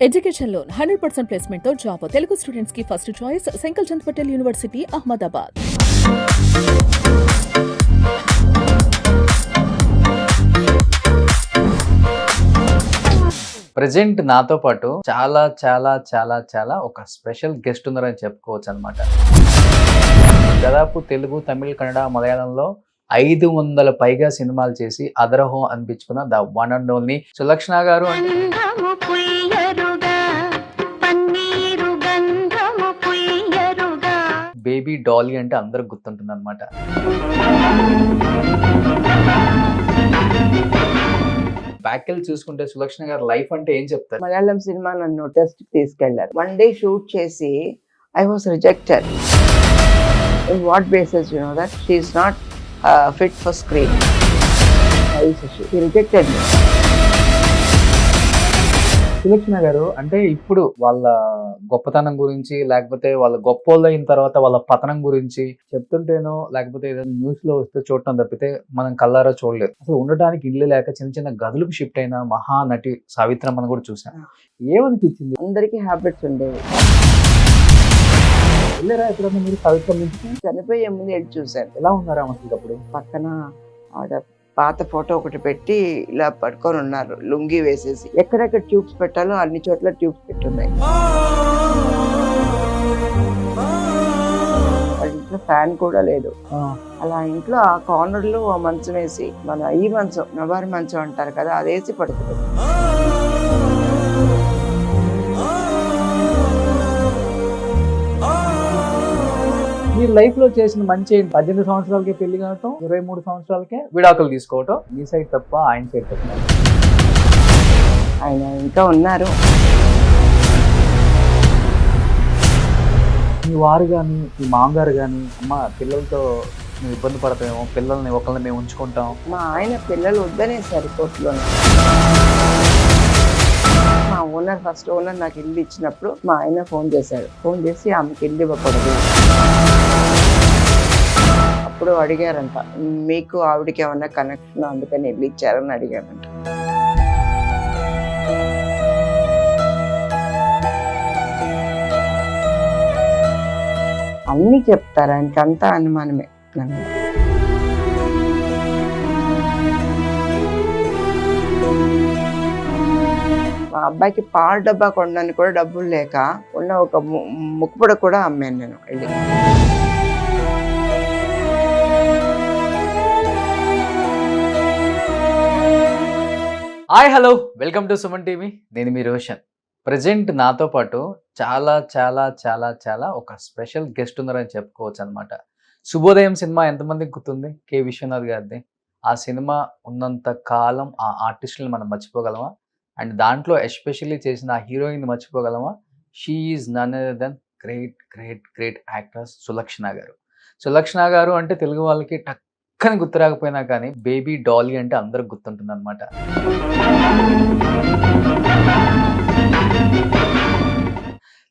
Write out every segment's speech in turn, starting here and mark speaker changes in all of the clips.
Speaker 1: Education loan 100% placement తో job Telugu students కి first choice Sankalchand Patel University Ahmedabad.
Speaker 2: Present నాతో పాటు చాలా చాలా చాలా చాలా ఒక స్పెషల్ గెస్ట్ ఉన్నారని చెప్పుకోవచ్చు అనమాట. దాదాపు తెలుగు, తమిళ, కన్నడ, మలయాళంలో 500 పైగా సినిమాలు చేసి అదరహో అనిపించుకున్న the one and only Sulakshana గారు. బేబీ డాలీ అంటే అందరికి గుర్తుంటుంది అనమాట. బ్యాక్ చూసుకుంటే సులక్షణ గారు లైఫ్ అంటే ఏం చెప్తారు?
Speaker 3: మలయాళం సినిమా నన్ను టెస్ట్ తీసుకెళ్లారు. 1 డే షూట్ చేసి I was rejected. In what basis you know that she is not fit for screen. She rejected me.
Speaker 2: Sulakshana గారు అంటే ఇప్పుడు వాళ్ళ గొప్పతనం గురించి, లేకపోతే వాళ్ళ గొప్పోళ్ళు అయిన తర్వాత వాళ్ళ పతనం గురించి చెప్తుంటేనో, లేకపోతే ఏదైనా న్యూస్ లో వస్తే చూడటం తప్పితే మనం కల్లారా చూడలేదు. అసలు ఉండడానికి ఇల్లు లేక చిన్న చిన్న గదులకు షిఫ్ట్ అయిన మహానటి సావిత్రమ్మని కూడా చూసాం. ఏమనిపించింది?
Speaker 3: అందరికీ హ్యాబిట్స్ ఉండేవి.
Speaker 2: వెళ్ళారా ఎప్పుడన్నా మీరు సావిత్రం నుంచి?
Speaker 3: చనిపోయే ముందు వెళ్ళి చూశాను.
Speaker 2: ఎలా ఉన్నారా అసలు అప్పుడు?
Speaker 3: పక్కన ఆవిడ పాత ఫోటో ఒకటి పెట్టి ఇలా పడుకొని ఉన్నారు, లుంగి వేసేసి. ఎక్కడెక్కడ ట్యూబ్స్ పెట్టాలో అన్ని చోట్ల ట్యూబ్స్ పెట్టున్నాయి. వాళ్ళ ఇంట్లో ఫ్యాన్ కూడా లేదు. అలా ఇంట్లో ఆ కార్నర్ లో ఆ మంచం వేసి, మన ఈ మంచం నవారి మంచం అంటారు కదా, అది వేసి పడుతుంది.
Speaker 2: మీ లైఫ్ లో చేసిన మంచి 18 సంవత్సరాలకే పెళ్లి కావటం, 23 సంవత్సరాలకే విడాకులు తీసుకోవటం, మీ సైడ్ తప్ప ఆయన సైడ్ తప్ప.
Speaker 3: ఆయన ఇంకా ఉన్నారు.
Speaker 2: మీ వారు కానీ, మీ మామగారు కానీ, అమ్మ పిల్లలతో మేము ఇబ్బంది పడతామేమో, పిల్లల్ని ఒకళ్ళని మేము ఉంచుకుంటాం.
Speaker 3: మా ఆయన పిల్లలు వద్దనేసారు కోర్టులో. మా ఓనర్, ఫస్ట్ ఓనర్ నాకు ఇల్లు ఇచ్చినప్పుడు మా ఆయన ఫోన్ చేశాడు. ఫోన్ చేసి ఆమెకి ఇల్లు ఇవ్వకూడదు. అప్పుడు అడిగారంట, మీకు ఆవిడకి ఏమన్నా కనెక్షన్ అందుకని ఇల్లు ఇచ్చారని అడిగారంట. అన్నీ చెప్తారు, ఆయనకి అంతా అనుమానమే. నన్ను మా అబ్బాయికి పాల డబ్బా కొనడానికి కూడా డబ్బులు లేక ఉన్న ఒక ముక్కుపొడ కూడా అమ్మాను నేను వెళ్ళి.
Speaker 2: Hi, hello, welcome to Suman TV. నేను మీ రోషన్. ప్రజెంట్ నాతో పాటు చాలా చాలా చాలా చాలా ఒక స్పెషల్ గెస్ట్ ఉన్నారని చెప్పుకోవచ్చు అనమాట. శుభోదయం సినిమా ఎంతమందికి గుర్తుంది? కె విశ్వనాథ్ గారిది. ఆ సినిమా ఉన్నంత కాలం ఆ ఆర్టిస్టులను మనం మర్చిపోగలమా? అండ్ దాంట్లో ఎస్పెషల్లీ చేసిన ఆ హీరోయిన్ మర్చిపోగలమా? She is none other than great great great actress Sulakshana గారు. సులక్షణ గారు అంటే తెలుగు వాళ్ళకి టక్కని గుర్తు రాకపోయినా కానీ బేబీ డాలీ అంటే అందరికి గుర్తుంటుంది అనమాట.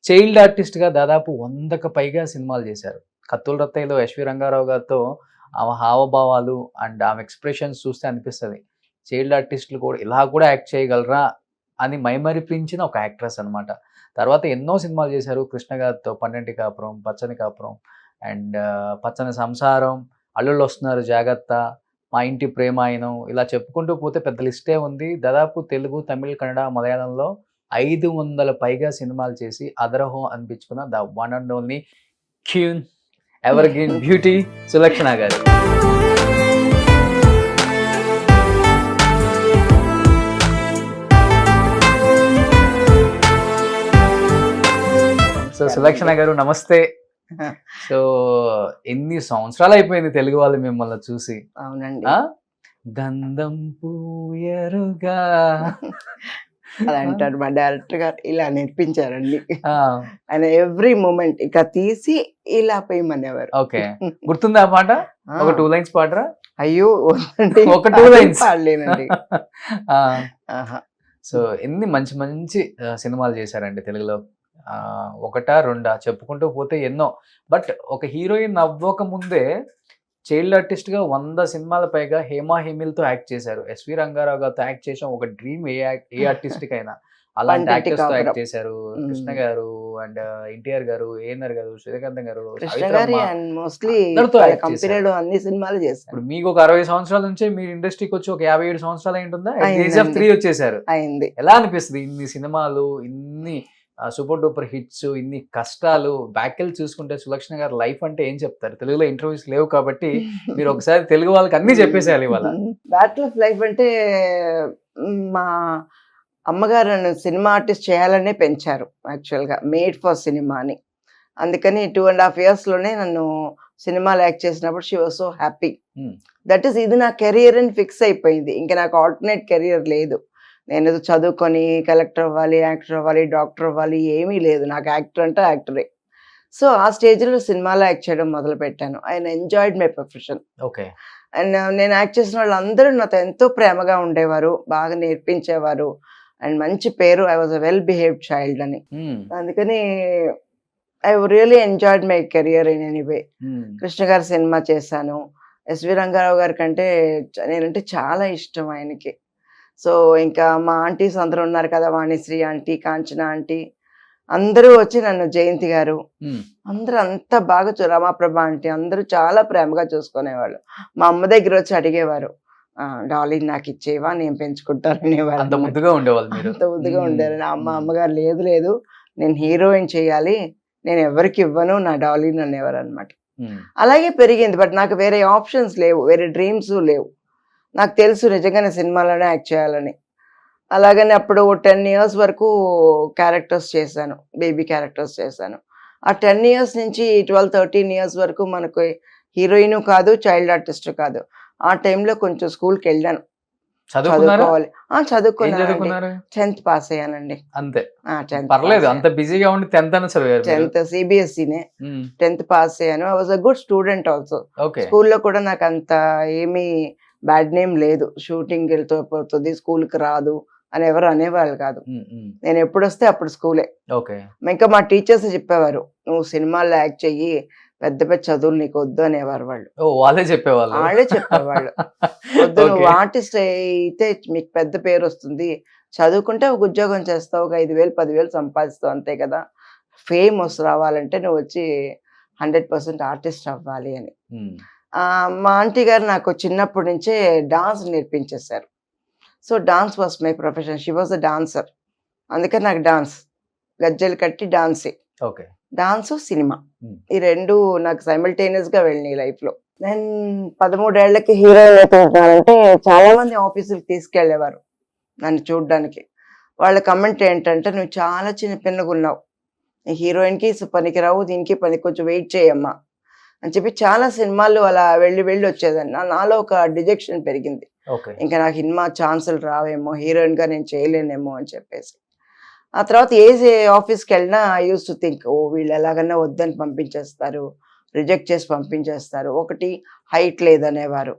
Speaker 2: చైల్డ్ ఆర్టిస్ట్గా దాదాపు 100కు పైగా సినిమాలు చేశారు. కత్తుల రత్తయ్యలో ఎస్వి రంగారావు గారితో ఆమె హావభావాలు అండ్ ఆమె ఎక్స్ప్రెషన్స్ చూస్తే అనిపిస్తుంది చైల్డ్ ఆర్టిస్టులు కూడా ఇలా కూడా యాక్ట్ చేయగలరా అని మైమరిపించిన ఒక యాక్ట్రెస్ అనమాట. తర్వాత ఎన్నో సినిమాలు చేశారు కృష్ణ గారితో. 12 కాపురం, పచ్చని కాపురం అండ్ పచ్చని సంసారం, అల్లుళ్ళు వస్తున్నారు జాగ్రత్త, మా ఇంటి ప్రేమాయణం, ఇలా చెప్పుకుంటూ పోతే పెద్ద లిస్టే ఉంది. దాదాపు తెలుగు, తమిళ, కన్నడ, మలయాళంలో 500 పైగా సినిమాలు చేసి అదరహో అనిపించుకున్న the one and only queen, evergreen beauty Sulakshana గారు. సో సులక్షణ గారు నమస్తే. సో ఎన్ని సంవత్సరాలు అయిపోయింది తెలుగు వాళ్ళు మిమ్మల్ని చూసి.
Speaker 3: అవునండి.
Speaker 2: గంధం పూయరుగా
Speaker 3: అది అంటారు మా డైరెక్టర్ గారు, ఇలా నేర్పించారండి. ఆయన ఎవ్రీ మూమెంట్ ఇక తీసి ఇలా పోయమనేవారు.
Speaker 2: ఓకే, గుర్తుందా ఆ పాట? ఒక 2 లైన్స్ పాడరా?
Speaker 3: అయ్యో
Speaker 2: ఒక 2 లైన్స్
Speaker 3: పాడలేనండి.
Speaker 2: సో ఎన్ని మంచి మంచి సినిమాలు చేశారండి తెలుగులో. 1, 2 చెప్పుకుంటూ పోతే ఎన్నో. బట్ ఒక హీరోయిన్ అవ్వక ముందే చైల్డ్ ఆర్టిస్ట్గా 100 సినిమాల పైగా హేమా హేమిల్తో యాక్ట్ చేశారు. ఎస్వి రంగారావు గారితో యాక్ట్ చేసాం. ఒక డ్రీమ్ ఏ ఆర్టిస్ట్కి అయినా. అలాంటి
Speaker 3: పండింటి
Speaker 2: యాక్టర్స్ తో యాక్ట్
Speaker 3: కాపురం.
Speaker 2: చేశారు.
Speaker 3: మ్మ్.
Speaker 2: కృష్ణ గారు అండ్ ఎన్టీఆర్ గారు, ఏఎన్ఆర్ గారు, శ్రీకాంతం గారు,
Speaker 3: కృష్ణ
Speaker 2: సావిత్రమ్మ
Speaker 3: గారి అండ్ మోస్ట్లీ
Speaker 2: అందరితో
Speaker 3: వాళ్ళ
Speaker 2: యాక్ట్ చేశారు.
Speaker 3: కంపెనీలో అన్ని సినిమాలు చేశారు.
Speaker 2: ఇప్పుడు మీకు ఒక 60 సంవత్సరాల నుంచే మీరు ఇండస్ట్రీకి వచ్చి ఒక 57 సంవత్సరాలు అయి ఉంటుందా? ఏజ్ ఆఫ్
Speaker 3: అయిందండి.
Speaker 2: 3 వచ్చేసారు.
Speaker 3: అయింది.
Speaker 2: ఎలా అనిపిస్తుంది ఇన్ని సినిమాలు, ఇన్ని సూపర్ డూపర్ హిట్స్, ఇన్ని కష్టాలు బ్యాక్ చూసుకుంటే సులక్షణ గారి లైఫ్ అంటే ఏం చెప్తారు? తెలుగులో ఇంటర్వ్యూస్ లేవు కాబట్టి మీరు ఒకసారి తెలుగు వాళ్ళకి అన్ని చెప్పేసేయాలి ఇవాళ.
Speaker 3: బ్యాటిల్ ఆఫ్ లైఫ్ అంటే మా అమ్మగారు నన్ను సినిమా ఆర్టిస్ట్ చేయాలనే పెంచారు యాక్చువల్గా, మేడ్ ఫర్ సినిమా అని. అందుకని 2.5 yearsలోనే నన్ను సినిమాలో యాక్ట్ చేసినప్పుడు she was so happy. That is ఇది నా కెరియర్ అని ఫిక్స్ అయిపోయింది. ఇంకా నాకు ఆల్టర్నేట్ కెరియర్ లేదు. నేను ఏదో చదువుకొని కలెక్టర్ అవ్వాలి, యాక్టర్ అవ్వాలి, డాక్టర్ అవ్వాలి ఏమీ లేదు. నాకు యాక్టర్ అంటే యాక్టరే. సో ఆ స్టేజ్లో సినిమాలో యాక్ట్ చేయడం మొదలు పెట్టాను. I enjoyed my profession.
Speaker 2: Okay.
Speaker 3: And నేను యాక్ట్ చేసిన వాళ్ళందరూ నాతో ఎంతో ప్రేమగా ఉండేవారు, బాగా నేర్పించేవారు అండ్ మంచి పేరు. I was a well behaved child అని. అందుకని I really enjoyed my career in any way. Krishna గారి సినిమా చేశాను. ఎస్వి రంగారావు గారి కంటే నేనంటే చాలా ఇష్టం ఆయనకి. సో ఇంకా మా ఆంటీస్ అందరూ ఉన్నారు కదా, వాణిశ్రీ ఆంటీ, కాంచన ఆంటీ, అందరూ వచ్చి నన్ను, జయంతి గారు, అందరూ అంత బాగా రమాప్రభ ఆంటీ, అందరూ చాలా ప్రేమగా చూసుకునేవాళ్ళు. మా అమ్మ దగ్గర వచ్చి అడిగేవారు, డాలీ నాకు ఇచ్చేవా, నేను పెంచుకుంటాను అనేవారు.
Speaker 2: అంత ముద్దుగా ఉండేవాళ్ళు మీరు.
Speaker 3: అంత ముద్దుగా ఉండేవారు. అమ్మగారు లేదు నేను హీరోయిన్ చేయాలి, నేను ఎవరికి ఇవ్వను నా డాలీని అనేవారు అనమాట. అలాగే పెరిగింది. బట్ నాకు వేరే ఆప్షన్స్ లేవు, వేరే డ్రీమ్స్ లేవు. నాకు తెలుసు నిజంగానే సినిమాలోనే యాక్ట్ చేయాలని. అలాగని అప్పుడు 10 years వరకు క్యారెక్టర్స్ చేశాను, బేబీ క్యారెక్టర్స్ చేశాను. ఆ 10 years నుంచి 12-13 years వరకు మనకు హీరోయిన్ కాదు, చైల్డ్ ఆర్టిస్ట్ కాదు. ఆ టైంలో కొంచెం స్కూల్కి వెళ్ళాను, చదువుకోవాలి. చదువుకున్నాను. 10th పాస్ అయ్యానండి.
Speaker 2: అంతే.
Speaker 3: 10th
Speaker 2: పర్లేదు, అంత బిజీగా ఉండి 10th అని చదివారు.
Speaker 3: 10th సిబిఎస్ఈనే. 10th పాస్ అయ్యాను. I was a good student also. స్కూల్లో కూడా నాకు అంత ఏమీ బ్యాడ్ నేమ్ లేదు. షూటింగ్ వెళ్తూ పోతుంది, స్కూల్కి రాదు అని ఎవరు అనేవాళ్ళు కాదు. నేను ఎప్పుడు వస్తే అప్పుడు స్కూలే. ఇంకా మా టీచర్స్ చెప్పేవారు, నువ్వు సినిమాల్లో యాక్ట్ చెయ్యి, పెద్ద పెద్ద చదువులు నీకు వద్దు అనేవారు వాళ్ళు. వాళ్ళే చెప్పేవాళ్ళు. వద్దు, నువ్వు ఆర్టిస్ట్ అయితే మీకు పెద్ద పేరు వస్తుంది, చదువుకుంటే ఒక ఉద్యోగం చేస్తావు, ఒక 5,000-10,000 సంపాదిస్తావు అంతే కదా, ఫేమ్ రావాలంటే నువ్వు వచ్చి 100% ఆర్టిస్ట్ అవ్వాలి అని. మా ఆంటీ గారు నాకు చిన్నప్పటి నుంచే డాన్స్ నేర్పించేశారు. So dance was my profession. She was a dancer. అందుకని నాకు డాన్స్, గజ్జలు కట్టి డాన్సే. డాన్స్, సినిమా ఈ రెండు నాకు సైమల్టేనియస్గా వెళ్ళినాయి లైఫ్లో. నేను 13 ఏళ్లకి హీరోయిన్ అవుతున్నానంటే చాలా మంది ఆఫీసులకు తీసుకెళ్లేవారు నన్ను చూడడానికి. వాళ్ళ కమెంట్ ఏంటంటే, నువ్వు చాలా చిన్న పిల్లగా ఉన్నావు, హీరోయిన్కి పనికిరావు, దీనికి పని, కొంచెం వెయిట్ చేయమ్మా అని చెప్పి చాలా సినిమాలు అలా వెళ్ళి వచ్చేదాన్ని. నాలో ఒక డిజెక్షన్ పెరిగింది. ఇంకా నాకు సినిమా ఛాన్సులు రావేమో, హీరోయిన్గా నేను చేయలేనేమో అని చెప్పేసి. ఆ తర్వాత ఏ ఆఫీస్కి వెళ్ళినా ఐ యూస్ టు థింక్, ఓ వీళ్ళు ఎలాగన్నా వద్దని పంపించేస్తారు, రిజెక్ట్ చేసి పంపించేస్తారు. ఒకటి హైట్ లేదనేవారు,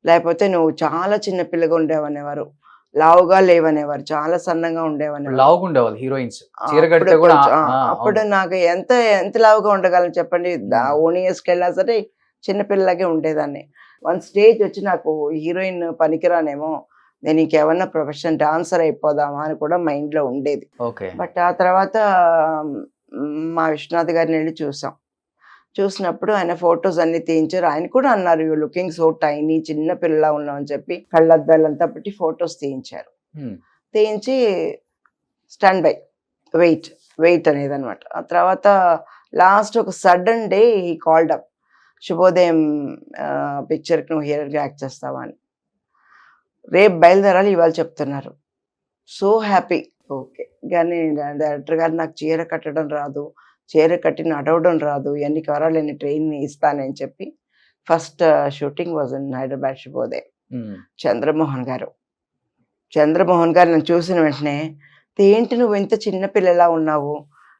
Speaker 3: లేకపోతే నువ్వు చాలా చిన్న పిల్లగా ఉండేవనేవారు, లావుగా లేవనేవారు, చాలా సన్నగా ఉండేవనేవారు. అప్పుడు నాకు ఎంత లావుగా ఉండగలను చెప్పండి. ఓన్ ఇయర్స్కి వెళ్ళినా సరే చిన్నపిల్లలాగే ఉండేదాన్ని. వన్ స్టేజ్ వచ్చి నాకు హీరోయిన్ పనికిరానేమో, నేను ఇంకేమన్నా ప్రొఫెషన్ డాన్సర్ అయిపోదామా అని కూడా మైండ్లో ఉండేది. బట్ ఆ తర్వాత మా విశ్వనాథ్ గారిని వెళ్ళి చూసినప్పుడు ఆయన ఫొటోస్ అన్ని తీయించారు. ఆయన కూడా అన్నారు, యూ లుకింగ్ సో టైనీ, చిన్న పిల్లలా ఉన్నావు అని చెప్పి కళ్ళద్దాలంతా పెట్టి ఫొటోస్ తీయించారు. తీయించి స్టాండ్ బై, వెయిట్ అనేది అనమాట. ఆ తర్వాత లాస్ట్ ఒక సడన్ డే ఈ కాల్డ్ అప్, శుభోదయం పిక్చర్కి నువ్వు హీరోగా యాక్ట్ చేస్తావా అని. రేపు బయలుదేరాలి, ఇవాళ చెప్తున్నారు. So happy. ఓకే, కానీ డైరెక్టర్ గారు నాకు చీర కట్టడం రాదు, చీర కట్టి నడవడం రాదు, ఎన్ని కవరాలు ఎన్ని ట్రైన్ ఇస్తానని చెప్పి first shooting was in Hyderabad శుభోదయం. చంద్రమోహన్ గారు నన్ను చూసిన వెంటనే, ఏంటి నువ్వు ఇంత చిన్నపిల్లలా ఉన్నావు,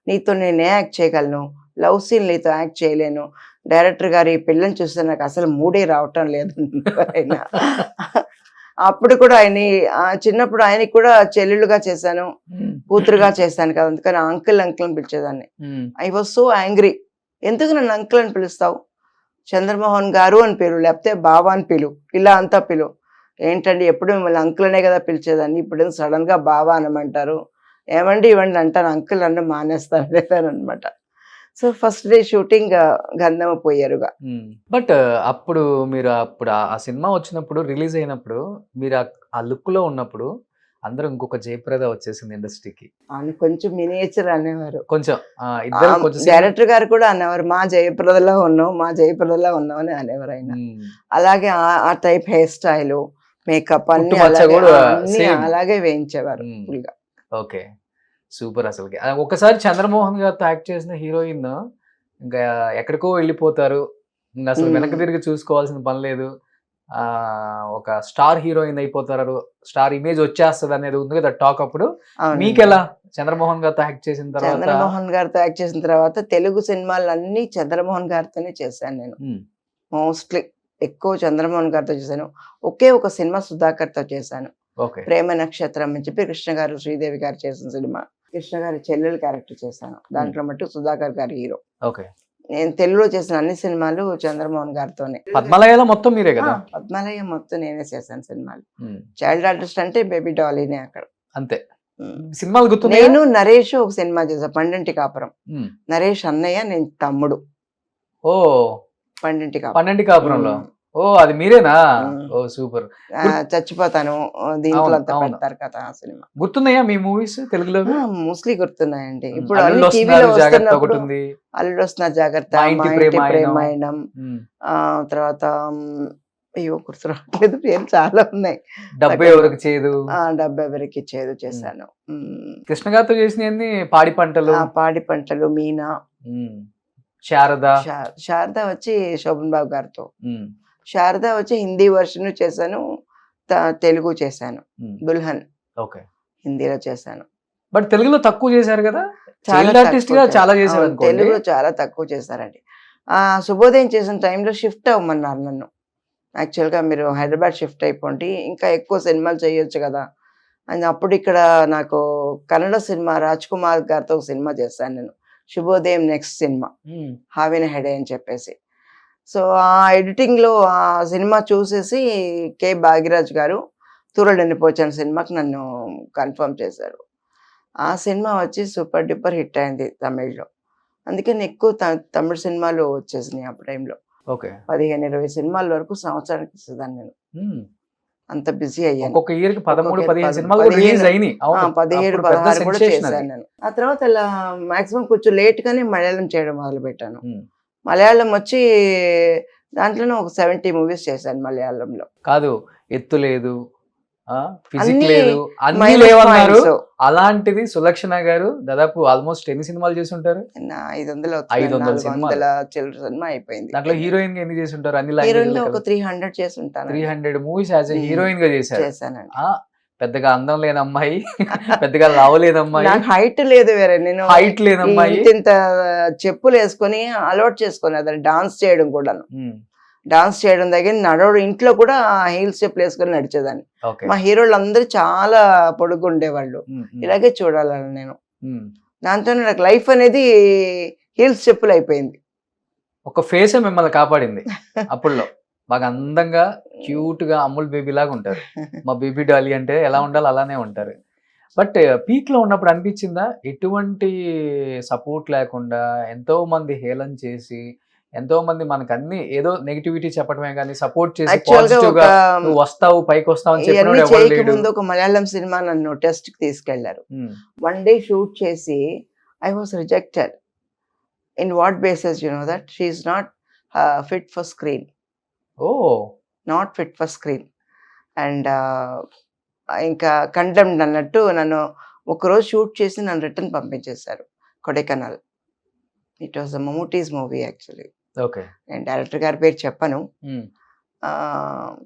Speaker 3: నీతో నేనే యాక్ట్ చేయగలను, లవ్ సీన్ నీతో యాక్ట్ చేయలేను, డైరెక్టర్ గారు ఈ పిల్లని చూస్తే నాకు అసలు మూడే రావటం లేదు. ఆయన అప్పుడు కూడా చిన్నప్పుడు ఆయనకి కూడా చెల్లెళ్ళుగా చేశాను, కూతురుగా చేశాను కదా, అందుకని అంకుల్ అని పిలిచేదాన్ని. I was so angry. ఎందుకు నన్ను అంకుల్ అని పిలుస్తావు, చంద్రమోహన్ గారు అని పిలు, లేకపోతే బావా అని పిలు, ఇలా అంతా పిలు. ఏంటండి ఎప్పుడు మిమ్మల్ని అంకుల్ అనే కదా పిలిచేదాన్ని, ఇప్పుడు సడన్ గా బావా అనమంటారు, ఏమండి ఇవ్వండి అంటాను, అంకుల్ అంటే మానేస్తాను అనేదాను అనమాట. సో ఫస్ట్ డే షూటింగ్ గంధమ పోయారుగా.
Speaker 2: బట్ అప్పుడు మీరు అప్పుడు ఆ సినిమా వచ్చినప్పుడు రిలీజ్ అయినప్పుడు మీరు ఆ లుక్ లో ఉన్నప్పుడు అందరూ ఇంకొక జయప్రద వచ్చేసింది ఇండస్ట్రీకి.
Speaker 3: ఆయన కొంచెం మినియేచర్ అనేవారు.
Speaker 2: కొంచెం ఇద్దరు కొంచెం
Speaker 3: డైరెక్టర్ గారు కూడా అనేవారు, మా జయప్రదలో ఉన్నావు, మా జయప్రదలో ఉన్నావు అని అనేవారు ఆయన. అలాగే ఆ టైప్ హెయిర్ స్టైల్, మేకప్ అన్ని
Speaker 2: పుట్టుమచ్చ కూడా
Speaker 3: అన్ని
Speaker 2: same.
Speaker 3: అలాగే వేయించేవారు
Speaker 2: మ్మ్.
Speaker 3: full గా.
Speaker 2: Okay, super. అసలుకి ఒకసారి చంద్రమోహన్ గారితో యాక్ట్ చేసిన హీరోయిన్ ఇంకా ఎక్కడికో వెళ్ళిపోతారు, ఇంకా అసలు వెనక్కి తిరిగి చూసుకోవాల్సిన పని లేదు, ఒక స్టార్ హీరోయిన్ అయిపోతారు, స్టార్ ఇమేజ్ వచ్చేస్తుంది అనేది ఉంది కదా టాక్. అప్పుడు
Speaker 3: అవును.
Speaker 2: మీకెలా చంద్రమోహన్ గారితో యాక్ట్ చేసిన తర్వాత?
Speaker 3: చంద్రమోహన్ గారితో యాక్ట్ చేసిన తర్వాత తెలుగు సినిమాలన్నీ చంద్రమోహన్ గారితోనే చేశాను నేను. మోస్ట్లీ ఎక్కువ చంద్రమోహన్ గారితో చేశాను. ఒకే ఒక సినిమా సుధాకర్తో చేశాను,
Speaker 2: ఓకే.
Speaker 3: ప్రేమ నక్షత్రం అని చెప్పి కృష్ణ గారు శ్రీదేవి గారు చేసిన సినిమా. కృష్ణ గారి చెల్లెలు క్యారెక్టర్ చేశాను, దాంట్లో మట్టు సుధాకర్ గారి హీరో.
Speaker 2: ఓకే.
Speaker 3: నేను తెలుగులో చేసిన అన్ని సినిమాలు చంద్రమోహన్ గారితోనే.
Speaker 2: పద్మలయలో మొత్తం మీరే కదా?
Speaker 3: పద్మాలయ మొత్తం నేనే చేశాను సినిమాలు.
Speaker 2: ఉమ్.
Speaker 3: చైల్డ్ ఆర్టిస్ట్ అంటే బేబీ డాలీనే అక్కడ.
Speaker 2: అంతే. సినిమాలు గుర్తు?
Speaker 3: నేను నరేష్ ఒక సినిమా చేశాను, పండంటి కాపురం. నరేష్ అన్నయ్య, నేను తమ్ముడు.
Speaker 2: ఓ,
Speaker 3: పండంటి కాపురం.
Speaker 2: పన్నెండు కాపురంలో. ఓ, అది మీరేనా? ఓ సూపర్.
Speaker 3: చచ్చిపోతాను దీంట్లో
Speaker 2: అవును,
Speaker 3: అంతా
Speaker 2: అవును.
Speaker 3: పెడతారు కదా ఆ సినిమా.
Speaker 2: గుర్తున్నాయా మీ మూవీస్ తెలుగులో?
Speaker 3: మోస్ట్లీ గుర్తున్నాయండి. ఇప్పుడు
Speaker 2: అల్లుళ్ళు
Speaker 3: అన్ని టీవీలో
Speaker 2: వస్తున్నారు జాగ్రత్త
Speaker 3: వస్తున్నప్పుడు
Speaker 2: ఒకటి ఉంది.
Speaker 3: అల్లుడు వస్తున్నారు జాగ్రత్త,
Speaker 2: మా
Speaker 3: మా
Speaker 2: ఇంటి
Speaker 3: ఇంటి
Speaker 2: ప్రేమాయణం.
Speaker 3: ప్రేమాయణం, తర్వాత అయ్యో గుర్తు రావట్లేదు, పేరు చాలా ఉన్నాయి.
Speaker 2: డబ్బు ఎవరికి చేయదు,
Speaker 3: డబ్బు ఎవరికి ఇచ్చేది చేశాను.
Speaker 2: కృష్ణ గారితో చేసిన పాడి పంటలు,
Speaker 3: పాడి పంటలు, మీనా,
Speaker 2: శారద.
Speaker 3: శారద వచ్చి శోభన్ బాబు గారితో. శారద వచ్చి హిందీ వర్షన్ చేశాను, తెలుగు చేశాను. దుల్హన్
Speaker 2: ఓకే,
Speaker 3: హిందీలో చేశాను.
Speaker 2: బట్ తెలుగులో తక్కువ చేశారు కదా?
Speaker 3: చాలా
Speaker 2: చైల్డ్ ఆర్టిస్ట్ గా
Speaker 3: తక్కువ
Speaker 2: చాలా
Speaker 3: చేశారు.
Speaker 2: చేశారు
Speaker 3: అవును,
Speaker 2: అనుకోండి.
Speaker 3: తెలుగులో చాలా తక్కువ చేశారండి. శుభోదయం చేసిన టైంలో షిఫ్ట్ అవ్వమన్నారు నన్ను. యాక్చువల్గా మీరు హైదరాబాద్ షిఫ్ట్ అయిపోండి, ఇంకా ఎక్కువ సినిమాలు చేయొచ్చు కదా అని. అప్పుడు ఇక్కడ నాకు కన్నడ సినిమా రాజ్ కుమార్ గారితో ఒక సినిమా చేశాను నేను, శుభోదయం నెక్స్ట్ సినిమా, హావిన హెడే అని చెప్పేసి. సో ఆ ఎడిటింగ్లో ఆ సినిమా చూసేసి కె భాగ్యరాజ్ గారు తూరడని పోచాను సినిమాకి నన్ను కన్ఫర్మ్ చేశారు. ఆ సినిమా వచ్చి సూపర్ డూపర్ హిట్ అయింది తమిళ్లో. అందుకని ఎక్కువ తమిళ సినిమాలు వచ్చేసినాయి ఆ టైంలో.
Speaker 2: ఓకే,
Speaker 3: 15-20 సినిమాల వరకు సంవత్సరానికి ఇస్తుందాన్ని నేను, అంత బిజీ అయ్యాను.
Speaker 2: ఒక్కొక్క ఇయర్ కి 13-15
Speaker 3: 10,
Speaker 2: సినిమాలు రిలీజ్ అయినాయి.
Speaker 3: 17-16 కూడా చేశాను నేను. ఆ తర్వాత అలా మాక్సిమం కొంచెం లేట్ గానే మలయాళం చేయడం మొదలు పెట్టాను. మలయాళం వచ్చి దాంట్లోనే ఒక 70 మూవీస్ చేశాను మలయాళంలో.
Speaker 2: కాదు, ఎత్తు లేదు, ఫిజిక్
Speaker 3: అన్ని
Speaker 2: లేదు, అన్ని
Speaker 3: minus
Speaker 2: లేవన్నారు.
Speaker 3: points.
Speaker 2: అలాంటిది సులక్షణ గారు దాదాపు ఆల్మోస్ట్ ఎన్ని సినిమాలు చేసి ఉంటారు?
Speaker 3: 500
Speaker 2: 500
Speaker 3: 400 చిల్లర సినిమా అయిపోయింది.
Speaker 2: దాంట్లో హీరోయిన్ గా ఎన్ని చేసి ఉంటారు? అన్ని
Speaker 3: హీరోయిన్
Speaker 2: లాంగ్వేజ్
Speaker 3: ఒక 300 చేసి ఉంటాను.
Speaker 2: 300 మూవీస్ యాజ్ హీరోయిన్ గా చేశారు.
Speaker 3: చేశానండి.
Speaker 2: పెద్దగా అందం లేని అమ్మాయి, పెద్దగా లావలేని అమ్మాయి,
Speaker 3: నాకు హైట్ లేదు, వేరే నేను
Speaker 2: హైట్ లేని అమ్మాయి,
Speaker 3: ఇంత చెప్పులు వేసుకొని అలవాటు చేసుకొని అదే డాన్స్ చేయడం కూడాను. డాన్స్ చేయడం దగ్గర నడవడం, ఇంట్లో కూడా హీల్స్ చెప్పులు వేసుకొని నడిచేదాన్ని.
Speaker 2: ఓకే.
Speaker 3: మా హీరోలు అందరూ చాలా పొడుగు ఉండేవాళ్ళు, ఇలాగే చూడాలని నేను. దాంతో నాకు లైఫ్ అనేది హీల్స్ చెప్పులు అయిపోయింది.
Speaker 2: ఒక ఫేస్ మిమ్మల్ని కాపాడింది అప్పుడులో. బాగా అందంగా క్యూట్ గా అమ్ముల్ బేబీ లాగా ఉంటారు. మా బేబీ డాలీ అంటే ఎలా ఉండాలి అలానే ఉంటారు. బట్ పీక్ లో ఉన్నప్పుడు అనిపించిందా ఎటువంటి సపోర్ట్ లేకుండా ఎంతో మంది హేళన చేసి, ఎంతో మంది మనకు అన్ని ఏదో నెగిటివిటీ చెప్పడమే కానీ సపోర్ట్ చేసి పాజిటివ్ గా నువ్వు వస్తావు పైకి వస్తావు అని
Speaker 3: ఇవన్నీ
Speaker 2: చెప్పినప్పుడు ఎవరు లేడు.
Speaker 3: చేయకముందు ఒక మలయాళం సినిమా నన్ను టెస్ట్ కి తీసుకెళ్లారు. 1 డే షూట్ చేసి I was rejected. In what basis you know that she is not fit for screen.
Speaker 2: Oh,
Speaker 3: not fit for screen. And ఇంకా కండెమ్డ్ అన్నట్టు నన్ను ఒకరోజు షూట్ చేసి నన్ను రిటర్న్ పంపించేశారు Kodaikanal. It was a Mammootty's movie actually.
Speaker 2: Okay.
Speaker 3: నేను director గారి పేరు చెప్పను,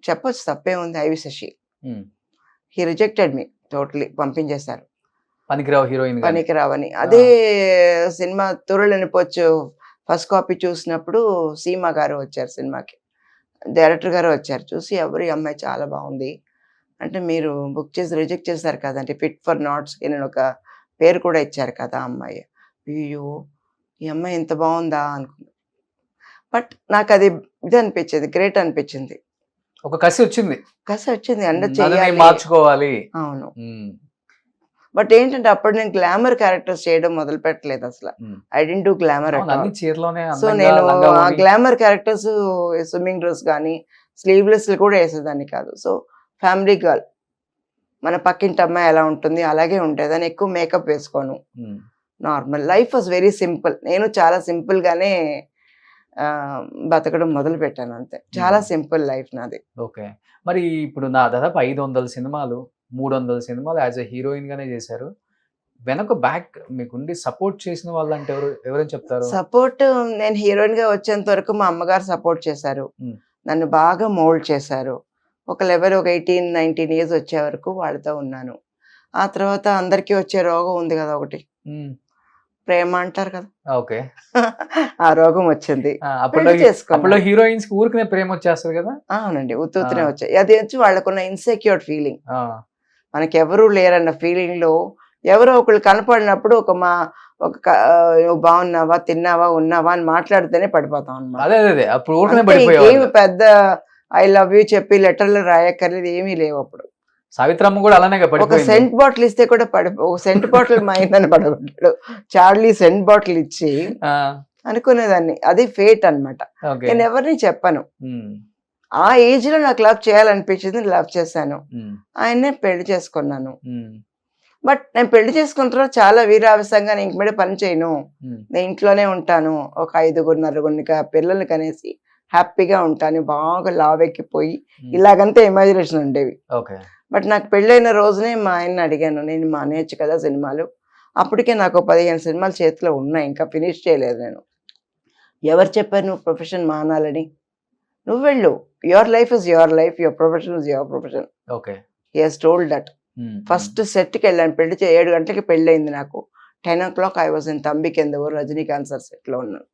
Speaker 3: చెప్పొచ్చు, తప్పే ఉంది, IV Sasi. He rejected me totally, పంపించేశారు.
Speaker 2: పనికిరావు హీరోయిన్,
Speaker 3: పనికిరావని. అదే సినిమా తురలనిపోచ్చు ఫస్ట్ కాపీ చూసినప్పుడు సీమా గారు వచ్చారు సినిమాకి, డైరెక్టర్ గారు వచ్చారు. చూసి ఎవరు, ఈ అమ్మాయి చాలా బాగుంది అంటే, మీరు బుక్ చేసి రిజెక్ట్ చేశారు కదంటే, ఫిట్ ఫర్ నాట్ స్క్రీన్ అని ఒక పేరు కూడా ఇచ్చారు కదా ఆ అమ్మాయి. అయ్యో ఈ అమ్మాయి ఎంత బాగుందా అనుకున్నా. బట్ నాకు అది ఇది అనిపించేది, గ్రేట్ అనిపించింది.
Speaker 2: ఒక కసి వచ్చింది,
Speaker 3: కసి వచ్చింది, అండ
Speaker 2: నన్ను
Speaker 3: చేయాలి,
Speaker 2: నేను మార్చుకోవాలి.
Speaker 3: అవును. బట్ ఏంటంటే అప్పుడు నేను గ్లామర్ క్యారెక్టర్స్ చేయడం మొదలు పెట్టలేదు అసలు. ఐ డెంట్ డూ గ్లామర్
Speaker 2: అవును, అన్ని చీరలోనే
Speaker 3: సో
Speaker 2: అందంగా
Speaker 3: నేను
Speaker 2: లంగా
Speaker 3: ఆ
Speaker 2: ఓణి.
Speaker 3: గ్లామర్ క్యారెక్టర్స్ స్విమ్మింగ్ డ్రెస్ కానీ స్లీవ్లెస్ కూడా వేసేదాన్ని కాదు. సో ఫ్యామిలీ గర్ల్, మన పక్కింటి అమ్మాయి ఎలా ఉంటుంది అలాగే ఉంటుంది. అని ఎక్కువ మేకప్ వేసుకోను.
Speaker 2: Um,
Speaker 3: normal life was very simple. నేను చాలా సింపుల్ గానే బతకడం మొదలు పెట్టాను అంతే. చాలా సింపుల్ లైఫ్ నాది.
Speaker 2: ఓకే. మరి ఇప్పుడు నా దాదాపు 500 సినిమాలు 300 సినిమాలు యాజ్ ఎ హీరోయిన్ గానే చేశారు. వెనక బ్యాక్ మీకుండి సపోర్ట్ చేసిన వాళ్ళు అంటే ఎవరని చెప్తారు?
Speaker 3: సపోర్ట్ నేను హీరోయిన్ గా వచ్చేంత వరకు మా అమ్మగారు సపోర్ట్ చేశారు.
Speaker 2: Hmm.
Speaker 3: నన్ను బాగా మోల్డ్ చేశారు. ఒక లెవెల్ ఒక 18-19 ఇయర్స్ వచ్చే వరకు వాళ్ళతో ఉన్నాను. ఆ తర్వాత అందరికీ వచ్చే రోగం ఉంది కదా ఒకటి,
Speaker 2: ఉమ్,
Speaker 3: ప్రేమ అంటారు కదా,
Speaker 2: ఓకే.
Speaker 3: ఆ రోగం వచ్చింది.
Speaker 2: అప్పుడు
Speaker 3: పెళ్లి చేసుకున్నాను.
Speaker 2: అప్పుడు హీరోయిన్స్ కి ఊరికనే ప్రేమ వచ్చేస్తుంది కదా.
Speaker 3: అవునండి, ఉత్తునే వచ్చాయి. అది వచ్చి వాళ్ళకున్న ఇన్సెక్యూర్ ఫీలింగ్,
Speaker 2: ఆ,
Speaker 3: మనకి ఎవరూ లేరన్న ఫీలింగ్ లో ఎవరో ఒకళ్ళు కనపడినప్పుడు నువ్వు బాగున్నావా, తిన్నావా, ఉన్నావా అని మాట్లాడితేనే పడిపోతాం అన్నమాట.
Speaker 2: అదే అదే అదే అప్పుడు ఊరికనే
Speaker 3: ఏమి
Speaker 2: పడిపోయేవాళ్ళు.
Speaker 3: పెద్ద ఐ లవ్ యూ చెప్పి లెటర్లు రాయక్కర్లేదు, ఏమీ లేవు అప్పుడు.
Speaker 2: సావిత్రమ్మ కూడా అలానే
Speaker 3: ఒక
Speaker 2: పడిపోయింది.
Speaker 3: సెంట్ బాటిల్ ఇస్తే కూడా ఒక సెంట్ బాటిల్ మా ఆయనని పడగొట్టాడు. చార్లీ సెంట్ బాటిల్ ఇచ్చి
Speaker 2: ఆ,
Speaker 3: అనుకునేదాన్ని. అది ఫేట్ అన్నమాట.
Speaker 2: ఓకే.
Speaker 3: నేను ఎవరిని చెప్పను.
Speaker 2: ఉమ్,
Speaker 3: ఆ ఏజ్ లో నాకు లవ్ చేయాలనిపించింది, లవ్ చేశాను.
Speaker 2: ఉమ్,
Speaker 3: ఆయన్నే పెళ్లి చేసుకున్నాను.
Speaker 2: ఉమ్,
Speaker 3: బట్ నేను పెళ్లి చేసుకున్న తర్వాత చాలా వీరావేశంగా నేను ఇంక మీద పని చేయను,
Speaker 2: ఉమ్,
Speaker 3: నేను ఇంట్లోనే ఉంటాను, ఒక 5-9 పిల్లల్ని కనేసి హ్యాపీగా ఉంటాను, బాగా లావెక్కిపోయి ఇలాగంతా ఇమాజినేషన్ ఉండేవి.
Speaker 2: ఓకే.
Speaker 3: బట్ నాకు పెళ్ళైన రోజునే మా ఆయన్ని అడిగాను, నేను మానేయచ్చు కదా సినిమాలు. అప్పటికే నాకు 15 సినిమాలు చేతిలో ఉన్నాయి, ఇంకా ఫినిష్ చేయలేదు నేను. ఎవరు చెప్పారు నువ్వు ప్రొఫెషన్ మానాలని? నువ్వు వెళ్ళు, your life is your life, your profession is your profession.
Speaker 2: Okay.
Speaker 3: He has told that. First సెట్కి వెళ్ళాను, 7 గంటలకి పెళ్ళి అయింది నాకు. 10 o'clock ఐ వాజ్ ఇన్ తంబికెందుకు రజనీకాంత్ సార్ సెట్ లో ఉన్నాను.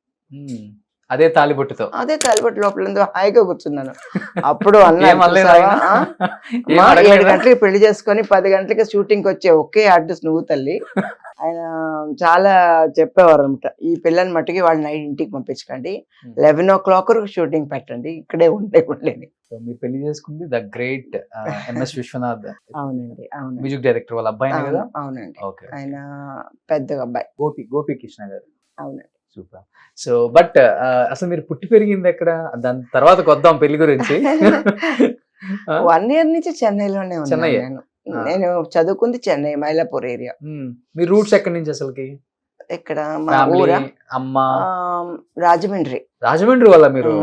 Speaker 2: అదే తాలిబొట్టుతో
Speaker 3: అదే తలబట్టి లోపల హాయిగా కూర్చున్నాను. అప్పుడు అన్నా
Speaker 2: ఏం అనలేదా
Speaker 3: చూసావా,
Speaker 2: ఆయన? ఏం
Speaker 3: మా 7
Speaker 2: అడగలేదా?
Speaker 3: గంటలకి పెళ్లి చేసుకొని 10 గంటలకి షూటింగ్ వచ్చే ఒకే ఆర్టిస్ట్ నువ్వు తల్లి. ఆయన చాలా చెప్పేవారు అనమాట, ఈ పిల్లని మట్టుకి వాళ్ళు నైట్ ఇంటికి పంపించకండి, 11 o'clock వరకు షూటింగ్ పెట్టండి, ఇక్కడే ఉండేది.
Speaker 2: సో మీరు పెళ్లి చేసుకుంది ద గ్రేట్ ఎంఎస్ విశ్వనాథ్,
Speaker 3: అవునండి, అవునండి,
Speaker 2: మ్యూజిక్ డైరెక్టర్ వాళ్ళ అబ్బాయినే కదా?
Speaker 3: అవునండి.
Speaker 2: ఓకే.
Speaker 3: ఆయన పెద్దగా అబ్బాయి.
Speaker 2: గోపీకృష్ణ గారు.
Speaker 3: అవునండి.
Speaker 2: సూపర్. సో బట్ అసలు మీరు పుట్టి పెరిగింది ఎక్కడ? దాని తర్వాత వద్దాం పెళ్లి గురించి.
Speaker 3: 1 year నుంచి చెన్నైలోనే ఉన్నాను
Speaker 2: చెన్నయ్యే?
Speaker 3: నేను. నేను చదువుకుంది చెన్నై, మైలాపూర్ ఏరియా.
Speaker 2: మీ రూట్స్ ఎక్కడి నుంచి అసలుకి?
Speaker 3: ఇక్కడ మా
Speaker 2: ఫ్యామిలీ,
Speaker 3: ఊరా,
Speaker 2: అమ్మ?
Speaker 3: రాజమండ్రి.
Speaker 2: రాజమండ్రి వాళ్ళ మీరు?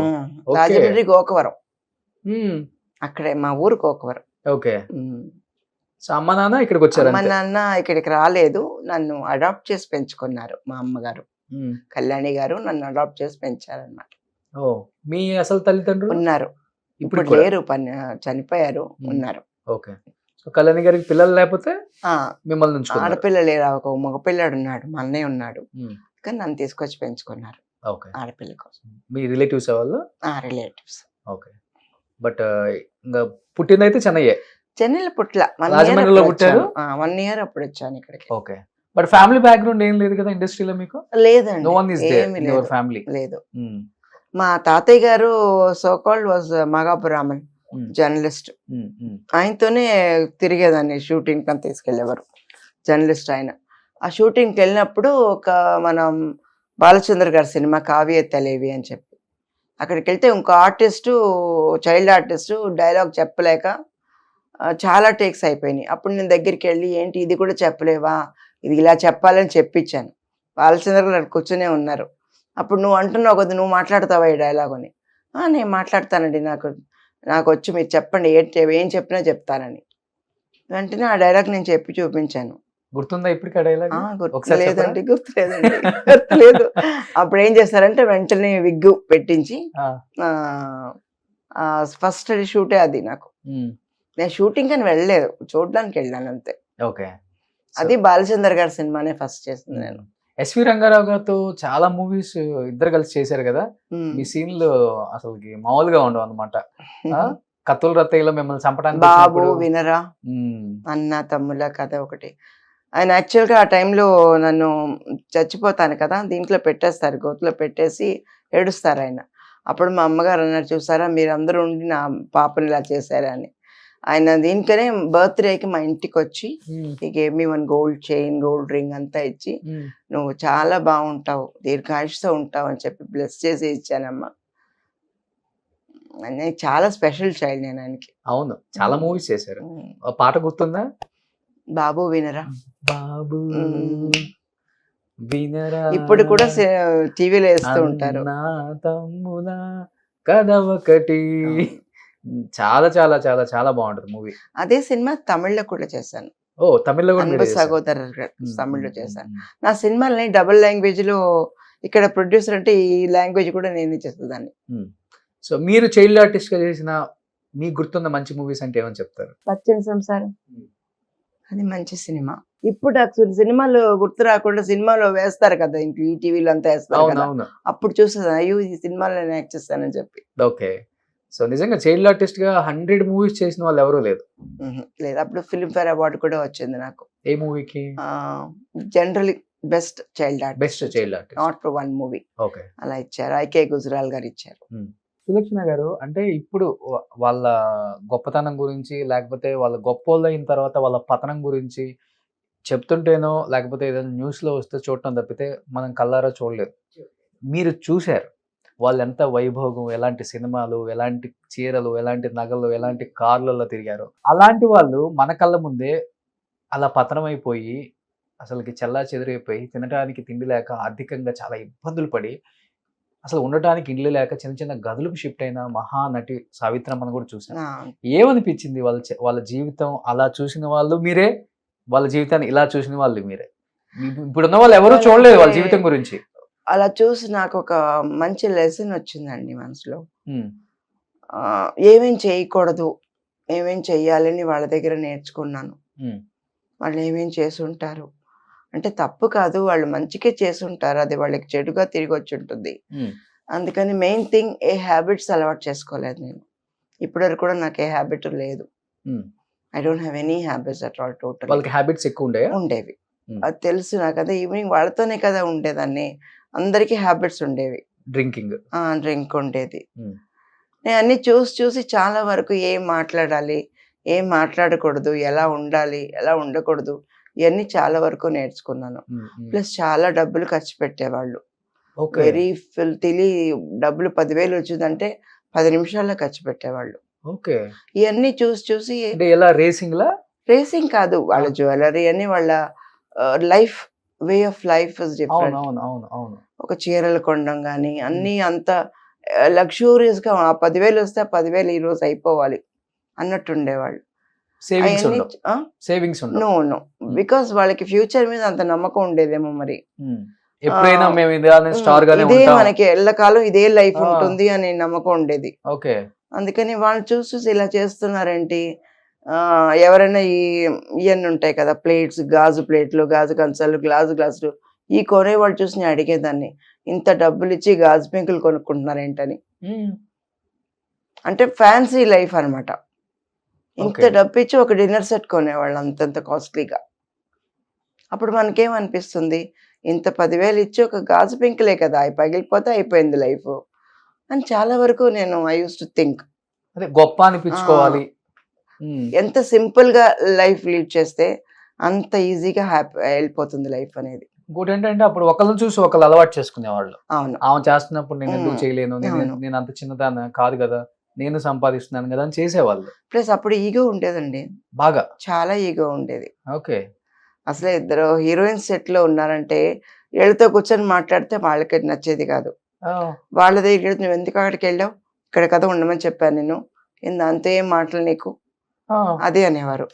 Speaker 2: ఓకే.
Speaker 3: రాజమండ్రి గోకవరం,
Speaker 2: మ్మ్.
Speaker 3: అక్కడే మా ఊరు గోకవరం.
Speaker 2: ఓకే. సో అమ్మ నాన్న ఇక్కడికి వచ్చారు
Speaker 3: అమ్మ
Speaker 2: అంతే?
Speaker 3: నాన్న ఇక్కడికి రాలేదు, నన్ను అడాప్ట్ చేసి పెంచుకున్నారు. మా అమ్మగారు
Speaker 2: మ్మ్.
Speaker 3: కళ్యాణి గారు నన్ను అడాప్ట్ చేసి పెంచారనమాట.
Speaker 2: ఓ, మీ అసలు తల్లిదండ్రులు
Speaker 3: ఉన్నారు,
Speaker 2: ఇప్పుడు
Speaker 3: ఇప్పుడు లేరు, చనిపోయారు. ఉన్నారు.
Speaker 2: ఓకే. సో కళ్యాణి గారికి పిల్లలు లేకపోతే
Speaker 3: ఆ
Speaker 2: మిమ్మల్ని ఉంచుకున్నారు.
Speaker 3: ఆడపిల్ల లేరు, ఒక మగపిల్లాడు ఉన్నాడు, మా అన్నయ్య ఉన్నాడు,
Speaker 2: మ్మ్.
Speaker 3: కానీ నన్ను తీసుకొచ్చి పెంచుకున్నారు
Speaker 2: ఓకే.
Speaker 3: ఆడపిల్ల కోసం.
Speaker 2: మీ రిలేటివ్స్ వాళ్ళు?
Speaker 3: రిలేటివ్స్.
Speaker 2: ఓకే. బట్ ఇంకా పుట్టిందైతే చెన్నయ్యే?
Speaker 3: చెన్నైలో పుట్ల,
Speaker 2: రాజమండ్రిలో పుట్టారు?
Speaker 3: 1 year అప్పుడు వచ్చాను ఇక్కడికి.
Speaker 2: ఓకే. బట్ ఫ్యామిలీ బ్యాక్గ్రౌండ్ ఏం లేదు కదా ఇండస్ట్రీలో మీకు?
Speaker 3: లేదండి,
Speaker 2: నో వన్ ఇస్ దేర్
Speaker 3: ఏమీ
Speaker 2: ఇన్
Speaker 3: లేదు.
Speaker 2: Your family?
Speaker 3: లేదు. మా తాతయ్య గారు సోకాల్డ్ వాజ్ మాగాపురామన్ జర్నలిస్ట్. ఆయనతోనే తిరిగేదాన్ని, షూటింగ్ అని తీసుకెళ్లేవారు, జర్నలిస్ట్ ఆయన. ఆ షూటింగ్కి వెళ్ళినప్పుడు మనం బాలచంద్ర గారి సినిమా కావ్య తెలివి అని చెప్పి అక్కడికి వెళ్తే ఇంకో ఆర్టిస్టు, చైల్డ్ ఆర్టిస్టు డైలాగ్ చెప్పలేక చాలా టేక్స్ అయిపోయినాయి. అప్పుడు నేను దగ్గరికి వెళ్ళి, ఏంటి ఇది కూడా చెప్పలేవా, ఇది ఇలా చెప్పాలని చెప్పించాను. బాలచంద్ర గారు కూర్చునే ఉన్నారు. అప్పుడు నువ్వు అంటున్నావు కదా, నువ్వు మాట్లాడతావా ఈ డైలాగ్ అని. నేను మాట్లాడతానండి, నాకు వచ్చి మీరు చెప్పండి, ఏం చెప్పినా చెప్తానని. వెంటనే ఆ డైలాగ్ నేను చెప్పి చూపించాను.
Speaker 2: గుర్తుందా ఇప్పటికి ఆ డైలాగ్?
Speaker 3: గుర్తులేదండి, గుర్తులేదు. అప్పుడు ఏం చేస్తారంటే వెంటనే విగ్గు పెట్టించి, ఫస్ట్ షూటే అది నాకు. నేను షూటింగ్ అని వెళ్ళలేదు, చూడడానికి వెళ్ళాను అంతే.
Speaker 2: ఓకే.
Speaker 3: అది బాలచందర్ గారి సినిమానే ఫస్ట్ చేసింది నేను.
Speaker 2: ఎస్వి రంగారావు గారితో చాలా మూవీస్ ఇద్దరు కలిసి చేశారు కదా, మీ సీన్లు అసలుకి మామూలుగా ఉండవు అనమాట. కత్తుల రత్తయ్యలో మిమ్మల్ని చంపడానికి
Speaker 3: బాబు వినరా, అన్న తమ్ముల కథ ఒకటి. ఆయన యాక్చువల్గా ఆ టైంలో నన్ను చచ్చిపోతాను కదా, దీంట్లో పెట్టేస్తారు, గోతులో పెట్టేసి ఏడుస్తారు ఆయన. అప్పుడు మా అమ్మగారు అన్నారు, చూసారా మీరందరూ ఉండి నా పాపని ఇలా చేశారా అని. ఆయన దీనికనే బర్త్డేకి మా ఇంటికి వచ్చి ఈ గేమ్ మీ one gold chain gold ring అంతా ఇచ్చి నువ్వు చాలా బాగుంటావు దీర్ఘాయుషతో ఉంటావు అని చెప్పి బ్లెస్ చేసి ఇచ్చానమ్మా. నేను చాలా స్పెషల్ చైల్డ్ నేను ఆయనకి.
Speaker 2: అవును, చాలా మూవీస్ చేశారు. ఆ పాట గుర్తుందా?
Speaker 3: బాబు వినరా,
Speaker 2: బాబు వినరా,
Speaker 3: ఇప్పుడు కూడా టీవీలో వేస్తూ ఉంటారు.
Speaker 2: నా తమ్ముల కథ ఒకటి. చాలా చాలా చాలా చాలా బాగుంటది మూవీ.
Speaker 3: అదే సినిమా తమిళ్లో కూడా చేశాను.
Speaker 2: ఓ, తమిళ్లో కూడా
Speaker 3: అన్బు
Speaker 2: మీరు చేశారు.
Speaker 3: సహోదరర్ తమిళ్లో చేశాను. నా సినిమాలని డబుల్ లాంగ్వేజ్ లో ఇక్కడ ప్రొడ్యూసర్ అంటే ఈ లాంగ్వేజ్ కూడా నేనే చేసేదాన్ని.
Speaker 2: సో మీరు చైల్డ్ ఆర్టిస్ట్ గా చేసిన మీకు గుర్తున్న మంచి మూవీస్ అంటే ఏమని చెప్తారు?
Speaker 3: పచ్చని సంసారం, అది మంచి సినిమా. ఇప్పుడు నాకు సినిమాలు గుర్తు రాకుండా సినిమాలో వేస్తారు కదా, ఇంక ఈ టీవీలో అంతా వేస్తారు
Speaker 2: అవును
Speaker 3: కదా,
Speaker 2: అవును.
Speaker 3: అప్పుడు చూసేదాన్ని అయ్యో ఈ సినిమాలో నేను యాక్ట్ చేస్తానని చెప్పి.
Speaker 2: ఓకే. సో నిజంగా చైల్డ్ ఆర్టిస్ట్ గా 100 మూవీస్ చేసిన వాళ్ళు ఎవరూ లేదు.
Speaker 3: లేదు, అప్పుడు ఫిల్మ్ఫేర్ అవార్డు కూడా వచ్చింది నాకు.
Speaker 2: ఏ మూవీకి?
Speaker 3: Generally best child artist,
Speaker 2: best child artist,
Speaker 3: not for one movie.
Speaker 2: Okay,
Speaker 3: అలా ఇచ్చారు. ఐకే గుజరాల్ గారు ఇచ్చారు.
Speaker 2: సులక్షణ గారు, అంటే ఇప్పుడు వాళ్ళ గొప్పతనం గురించి లేకపోతే వాళ్ళ గొప్పోళ్ళు అయిన తర్వాత వాళ్ళ పతనం గురించి చెప్తుంటేనో లేకపోతే ఏదైనా న్యూస్ లో వస్తే చూడటం తప్పితే మనం కళ్ళారా చూడలేదు. మీరు చూశారు వాళ్ళు ఎంత వైభోగం, ఎలాంటి సినిమాలు, ఎలాంటి చీరలు, ఎలాంటి నగలు, ఎలాంటి కార్లలో తిరిగారు. అలాంటి వాళ్ళు మన కళ్ళ ముందే అలా పతనం అయిపోయి అసలుకి చెల్లా చెదిరైపోయి తినడానికి తిండి లేక ఆర్థికంగా చాలా ఇబ్బందులు పడి అసలు ఉండటానికి ఇల్లు లేక చిన్న చిన్న గదులకు షిఫ్ట్ అయిన మహానటి సావిత్రమ్మని కూడా చూసాను. ఏమనిపించింది వాళ్ళ జీవితం అలా చూసిన వాళ్ళు మీరే, వాళ్ళ జీవితాన్ని ఇలా చూసిన వాళ్ళు మీరే. ఇప్పుడున్న వాళ్ళు ఎవరు చూడలేదు వాళ్ళ జీవితం గురించి.
Speaker 3: అలా చూసి నాకు ఒక మంచి లెసన్ వచ్చిందండి మనసులో. ఏమేం చేయకూడదు, ఏమేం చెయ్యాలని వాళ్ళ దగ్గర నేర్చుకున్నాను. వాళ్ళు ఏమేం చేసుంటారు అంటే తప్పు కాదు, వాళ్ళు మంచికే చేసుంటారు, అది వాళ్ళకి చెడుగా తిరిగి వచ్చి ఉంటుంది. అందుకని మెయిన్ థింగ్ ఏ హ్యాబిట్స్ అలవాటు చేసుకోలేదు నేను. ఇప్పటివరకు కూడా నాకు ఏ హ్యాబిట్ లేదు. I don't have any habits at all. Total
Speaker 2: వాళ్ళకి హ్యాబిట్స్ ఎక్కువ ఉండేవి.
Speaker 3: అది తెలుసు నాకు. అదే ఈవినింగ్ వాళ్ళతోనే కదా ఉండేదాన్ని. అందరికీ హ్యాబిట్స్ ఉండేవి. డ్రింక్ ఉండేది. నేను అన్ని చూసి చాలా వరకు ఏం మాట్లాడాలి, ఏం మాట్లాడకూడదు, ఎలా ఉండాలి, ఎలా ఉండకూడదు, ఇవన్నీ చాలా వరకు నేర్చుకున్నాను. ప్లస్ చాలా డబ్బులు ఖర్చు పెట్టేవాళ్ళు. వెరీ ఫిల్తీలీ డబ్బులు 10,000 వచ్చిందంటే 10 నిమిషాల్లో ఖర్చు పెట్టేవాళ్ళు. ఇవన్నీ చూసి రేసింగ్ కాదు, వాళ్ళ జ్యువెలరీ అని వాళ్ళ life way of life is different. ఒక చీరలు కొనడం కానీ అన్ని అంత లగ్జూరియస్ గా 10,000 వస్తే 10,000 ఈ రోజు అయిపోవాలి అన్నట్టు ఉండేవాళ్ళు. నో బికాస్ వాళ్ళకి ఫ్యూచర్ మీద అంత నమ్మకం ఉండేదేమో మరి. ఇదే మనకి ఎల్లకాలం ఇదే లైఫ్ ఉంటుంది అనే నమ్మకం ఉండేది. అందుకని వాళ్ళు చూసి ఇలా చేస్తున్నారేంటి. ఎవరైనా ఇవన్నీ ఉంటాయి కదా ప్లేట్స్, గాజు ప్లేట్లు, గాజు కంచాలు, గ్లాసులు ఈ కొనే వాళ్ళు చూసి నేను అడిగేదాన్ని, ఇంత డబ్బులు ఇచ్చి గాజు పెంకులు కొనుక్కుంటున్నారేంటని. అంటే ఫ్యాన్సీ లైఫ్ అనమాట. ఇంత డబ్బు ఇచ్చి ఒక డిన్నర్ సెట్ కొనేవాళ్ళు అంతంత కాస్ట్లీగా. అప్పుడు మనకేమనిపిస్తుంది, ఇంత 10,000 ఇచ్చి ఒక గాజు పెంకులే కదా, అవి పగిలిపోతే అయిపోయింది లైఫ్ అని చాలా వరకు నేను ఐ యూస్ టు థింక్.
Speaker 2: గొప్ప అనిపించుకోవాలి.
Speaker 3: ఎంత సింపుల్ గా లైఫ్ లీడ్ చేస్తే అంత ఈజీగా హ్యాపీ వెళ్ళిపోతుంది లైఫ్ అనేది.
Speaker 2: ఇంకోటి ఏంటంటే అప్పుడు ఒకళ్ళని చూసి ఒకళ్ళు అలవాటు చేసుకునేవాళ్ళు.
Speaker 3: అవును,
Speaker 2: ఆమె చేస్తున్నప్పుడు నేను ఎందుకు చేయలేను, నేను అంత చిన్నదాన్ని కాదు కదా, నేను సంపాదిస్తున్నాను కదా అని చేసేవాళ్ళు.
Speaker 3: ప్లస్ అప్పుడు ఈగో ఉండేదండి, బాగా చాలా ఈగో ఉండేది. అసలు ఇద్దరు హీరోయిన్స్ సెట్ లో ఉన్నారంటే వీళ్ళతో కూర్చొని మాట్లాడితే వాళ్ళకి నచ్చేది కాదు. వాళ్ళ దగ్గర నువ్వు ఎందుకు అక్కడికి వెళ్ళావు, ఇక్కడ కదా ఉండమని చెప్పాను నేను, అంతే ఏం మాటలు నీకు, అదే అనేవారు.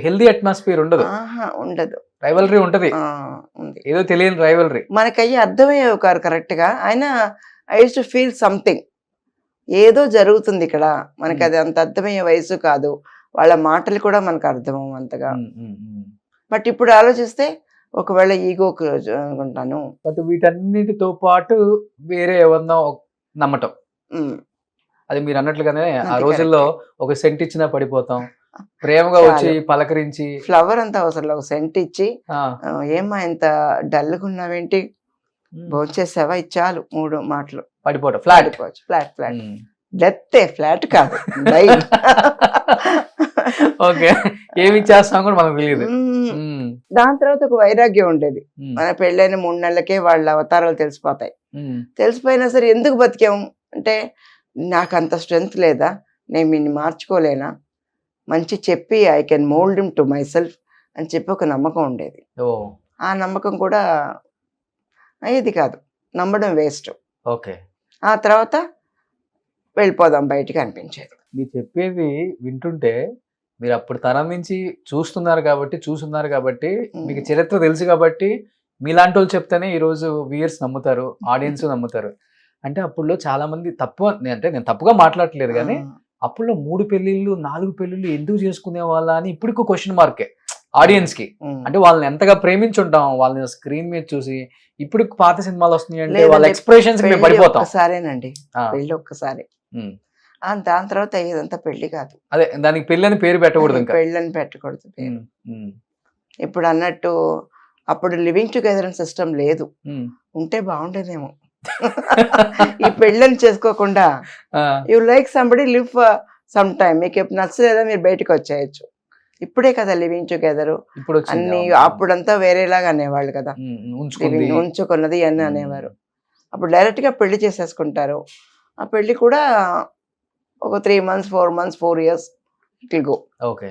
Speaker 2: హెల్దీ అట్మాస్ఫియర్ ఉండదు. రైవల్రీ ఉంటది, ఏదో తెలియని రైవల్రీ.
Speaker 3: మనకయ్యి అర్థమయ్యేవి కాదు కరెక్ట్ గా. అయినా I use to feel something, ఏదో జరుగుతుంది ఇక్కడ, మనకి అది అంత అర్థమయ్యే వయసు కాదు. వాళ్ళ మాటలు కూడా మనకు అర్థమవు అంతగా. బట్ ఇప్పుడు ఆలోచిస్తే ఒకవేళ ఈగో అనుకుంటాను.
Speaker 2: బట్ వీటన్నిటితో పాటు వేరే ఎవరినో నమ్మటం, అది మీరు అన్నట్లుగానే ఆ రోజుల్లో ఒక సెంట్ ఇచ్చినా పడిపోతాం, ప్రేమగా వచ్చి పలకరించి
Speaker 3: ఫ్లవర్ అంతా అవసరం, ఒక సెంట్ ఇచ్చి ఏమ్మా ఇంత డల్గా ఉన్నావేంటి, భోంచేసావా, ఇచ్చాలు 3 మాటలు పడిపోవడం. ఫ్లాట్ డెత్, ఫ్లాట్ కాదు
Speaker 2: ఓకే. ఏమి ఇచ్చేస్తాం కూడా మనకు తెలియదు.
Speaker 3: దాని తర్వాత ఒక వైరాగ్యం ఉండేది. మన పెళ్ళైన 3 నెలలకే వాళ్ళ అవతారాలు తెలిసిపోతాయి. తెలిసిపోయినా సరే ఎందుకు బతికాము అంటే, నాకు అంత స్ట్రెంగ్త్ లేదా, నేను వీడిని మార్చుకోలేనా, మంచి చెప్పి I can mould him to my self అని చెప్పి ఒక నమ్మకం ఉండేది. ఆ నమ్మకం కూడా అయ్యేది కాదు, నమ్మడం వేస్ట్.
Speaker 2: ఓకే.
Speaker 3: ఆ తర్వాత వెళ్ళిపోదాం బయటికి అనిపించేది.
Speaker 2: మీరు చెప్పేది వింటుంటే మీరు అప్పుడు తరం నుంచి చూస్తున్నారు కాబట్టి మీకు చరిత్ర తెలుసు కాబట్టి మీలాంటి వాళ్ళు చెప్తేనే ఈరోజు వ్యూయర్స్ నమ్ముతారు, ఆడియన్స్ నమ్ముతారు. అంటే అప్పుడులో చాలా మంది అంటే నేను తప్పుగా మాట్లాడట్లేదు కానీ అప్పుడులో 3 పెళ్లిళ్ళు 4 పెళ్లిళ్ళు ఎందుకు చేసుకునే వాళ్ళ అని ఇప్పటికో క్వశ్చన్ మార్కే ఆడియన్స్ కి. అంటే వాళ్ళని ఎంతగా ప్రేమించుంటాం వాళ్ళని స్క్రీన్ మీద చూసి. ఇప్పుడు పాత సినిమాలు వస్తున్నాయి అంటే వాళ్ళ ఎక్స్ప్రెషన్స్ మేము పడిపోతాం.
Speaker 3: ఒక్కసారేనండి పెళ్లి, ఒక్కసారి. దాని తర్వాత అయ్యేదంతా పెళ్లి కాదు.
Speaker 2: అదే దానికి పెళ్లి అని పేరు పెట్టకూడదు,
Speaker 3: పెళ్ళని పెట్టకూడదు పేరు. ఇప్పుడు అన్నట్టు అప్పుడు లివింగ్ టుగెదర్ అని సిస్టమ్ లేదు, ఉంటే బాగుండేదేమో. ఈ పెళ్ళని చేసుకోకుండా you like somebody live some time, మీకు నచ్చలేదా మీరు బయటకు వచ్చేయచ్చు. ఇప్పుడే కదా లివింగ్ టుగెదర్ అన్ని. అప్పుడంతా వేరేలాగా అనేవాళ్ళు కదా, ఉంచుకున్నది అని అనేవారు. అప్పుడు డైరెక్ట్ గా పెళ్లి చేసేసుకుంటారు. ఆ పెళ్లి కూడా ఒక 3 months 4 months 4 years it will go.
Speaker 2: Okay.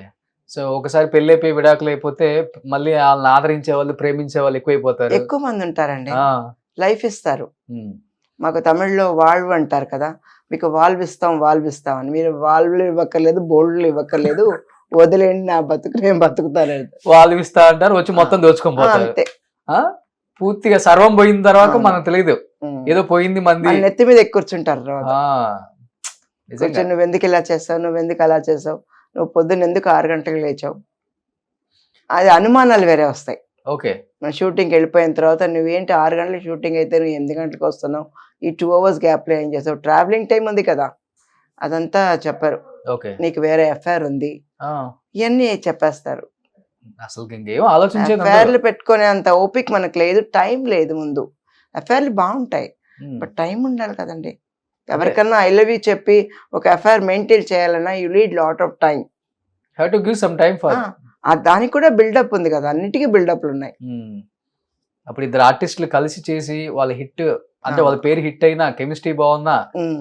Speaker 2: So ఒకసారి పెళ్లి అయిపోయి విడాకులు అయిపోతే మళ్ళీ వాళ్ళని ఆదరించే వాళ్ళు, ప్రేమించే వాళ్ళు ఎక్కువైపోతారు.
Speaker 3: ఎక్కువ మంది ఉంటారండి, లైఫ్ ఇస్తారు. మాకు తమిళ్లో వాల్వ్ అంటారు కదా, మీకు వాల్వ్ ఇస్తాం అని. మీరు వాల్వ్లు ఇవ్వక్కర్లేదు, బోల్డ్లు ఇవ్వక్కర్లేదు, వదిలేండి, నా బతుకు నేను బతుకుతాను.
Speaker 2: వాల్వ్ ఇస్తా అంటారు, వచ్చి మొత్తం దోచుకొని పోతారు. అంతే, పూర్తిగా సర్వం పోయిన తర్వాత మనకు తెలియదు, ఏదో పోయింది మంది
Speaker 3: నెత్తి మీద ఎక్కుర్చుంటారు. నువ్వు ఎందుకు ఇలా చేస్తావు, నువ్వు ఎందుకు అలా చేసావు, నువ్వు పొద్దున్న ఎందుకు 6 గంటలకు లేచావు, అది అనుమానాలు వేరే వస్తాయి.
Speaker 2: ఓకే.
Speaker 3: మన షూటింగ్కి వెళ్ళిపోయిన తర్వాత నువ్వేంటి 6 గంటలకు షూటింగ్ అయితే నువ్వు 8 గంటలకు వస్తున్నావు, ఈ 2 hours గ్యాప్లో ఏం చేసావు, ట్రావెలింగ్ టైం ఉంది కదా, అదంతా చెప్పరు.
Speaker 2: ఓకే.
Speaker 3: నీకు వేరే అఫైర్ ఉంది, ఇవన్నీ చెప్పేస్తారు.
Speaker 2: అసలు ఇంకేం ఆలోచించేది,
Speaker 3: అఫైర్లు పెట్టుకునే అంత ఓపిక మనకు లేదు, టైం లేదు. ముందు అఫైర్లు బాగుంటాయి, బట్ టైం ఉండాలి కదండి. ఎవరికన్నా ఐ లవ్ యూ చెప్పి ఒక అఫైర్ మెయింటైన్ చేయాలన్నా you need lot of time.
Speaker 2: Have to give some time for.
Speaker 3: దానికి కూడా బిల్డప్ ఉంది కదా, అన్నిటికీ బిల్డప్లు ఉన్నాయి.
Speaker 2: అప్పుడు ఇద్దరు ఆర్టిస్టులు కలిసి చేసి వాళ్ళ హిట్, అంటే వాళ్ళ పేరు హిట్ అయినా, కెమిస్ట్రీ బాగున్నా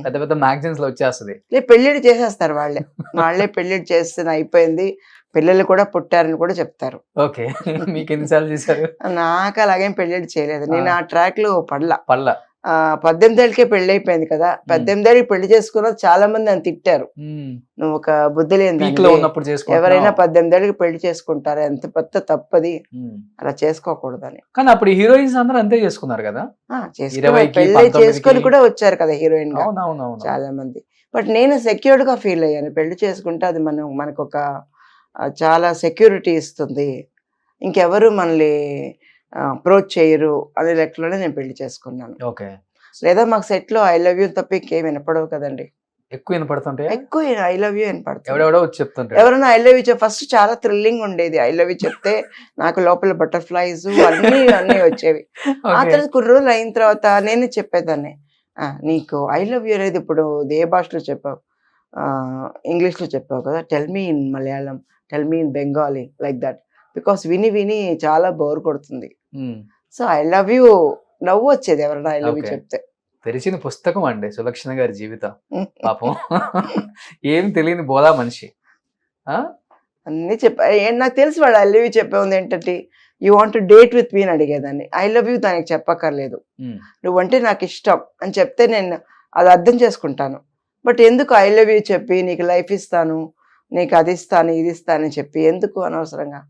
Speaker 2: పెద్ద పెద్ద మ్యాగజైన్స్ లో వచ్చేస్తుంది.
Speaker 3: పెళ్లిళ్ళు చేసేస్తారు వాళ్ళే పెళ్లిళ్ళు చేస్తే అయిపోయింది, పిల్లలు కూడా పుట్టారని కూడా చెప్తారు.
Speaker 2: ఓకే. మీకు ఎన్నిసార్లు చేశారు?
Speaker 3: నాకు అలాగేం పెళ్లిళ్ళు చేయలేదు, నేను ఆ ట్రాక్ లో పడలా.
Speaker 2: 18
Speaker 3: ఏళ్ళకే పెళ్లి అయిపోయింది కదా, 18 ఏళ్ళకి పెళ్లి చేసుకున్న చాలా మంది నన్ను తిట్టారు, నువ్వు ఒక బుద్ధి లేని, ఎవరైనా 18 ఏళ్ళకి పెళ్లి చేసుకుంటారా, ఎంత పెద్ద తప్పది, అలా చేసుకోకూడదని.
Speaker 2: కానీ అప్పుడు హీరోయిన్స్ అందరూ అంతే చేసుకున్నారు కదా,
Speaker 3: పెళ్లి చేసుకొని కూడా వచ్చారు కదా హీరోయిన్ గా చాలా మంది. బట్ నేను సెక్యూర్డ్ గా ఫీల్ అయ్యాను, పెళ్లి చేసుకుంటే అది మనకు ఒక చాలా సెక్యూరిటీ ఇస్తుంది, ఇంకెవరు మనల్ని అప్రోచ్ చేయరు అనే లెక్కలోనే నేను పెళ్లి చేసుకున్నాను.
Speaker 2: ఓకే.
Speaker 3: లేదా మాకు సెట్ లో ఐ లవ్ యూ తప్ప ఇంకేం వినపడవు కదండి.
Speaker 2: ఎక్కువ వినపడుతుంటాయి,
Speaker 3: ఎక్కువ ఐ లవ్ యూ వినపడుతుంది.
Speaker 2: ఎవరైనా
Speaker 3: ఐ లవ్ యూ ఫస్ట్ చాలా థ్రిల్లింగ్ ఉండేది, ఐ లవ్ యూ చెప్తే నాకు లోపల బటర్ఫ్లైస్ అన్నీ వచ్చేవి. ఆ తర్వాత కొన్ని రోజులు అయిన తర్వాత నేనే చెప్పేదాన్ని, నీకు ఐ లవ్ యూ అనేది ఇప్పుడు ఏ భాషలో చెప్పావు, ఇంగ్లీష్ లో చెప్పావు కదా, tell me in Malayalam, tell me in Bengali, like that. Because విని చాలా బోర్ కొడుతుంది. సో ఐ లవ్ యూ నవ్వు వచ్చేది ఎవరైనా ఐ లవ్ యూ చెప్తే.
Speaker 2: తెరిచిన పుస్తకం అండి సులక్షణ గారి జీవితం. పాపం ఏం తెలియని బోలా మనిషి,
Speaker 3: అన్ని నాకు తెలిసి వాడు ఐ లవ్ యూ చెప్పే ఉంది ఏంటంటే, you want to date with me అని అడిగేదాన్ని. ఐ లవ్ యూ దానికి చెప్పక్కర్లేదు, నువ్వంటే నాకు ఇష్టం అని చెప్తే నేను అది అర్థం చేసుకుంటాను. బట్ ఎందుకు ఐ లవ్ యూ చెప్పి నీకు లైఫ్ ఇస్తాను, నీకు అది ఇస్తాను ఇది ఇస్తానని చెప్పి ఎందుకు అనవసరంగా.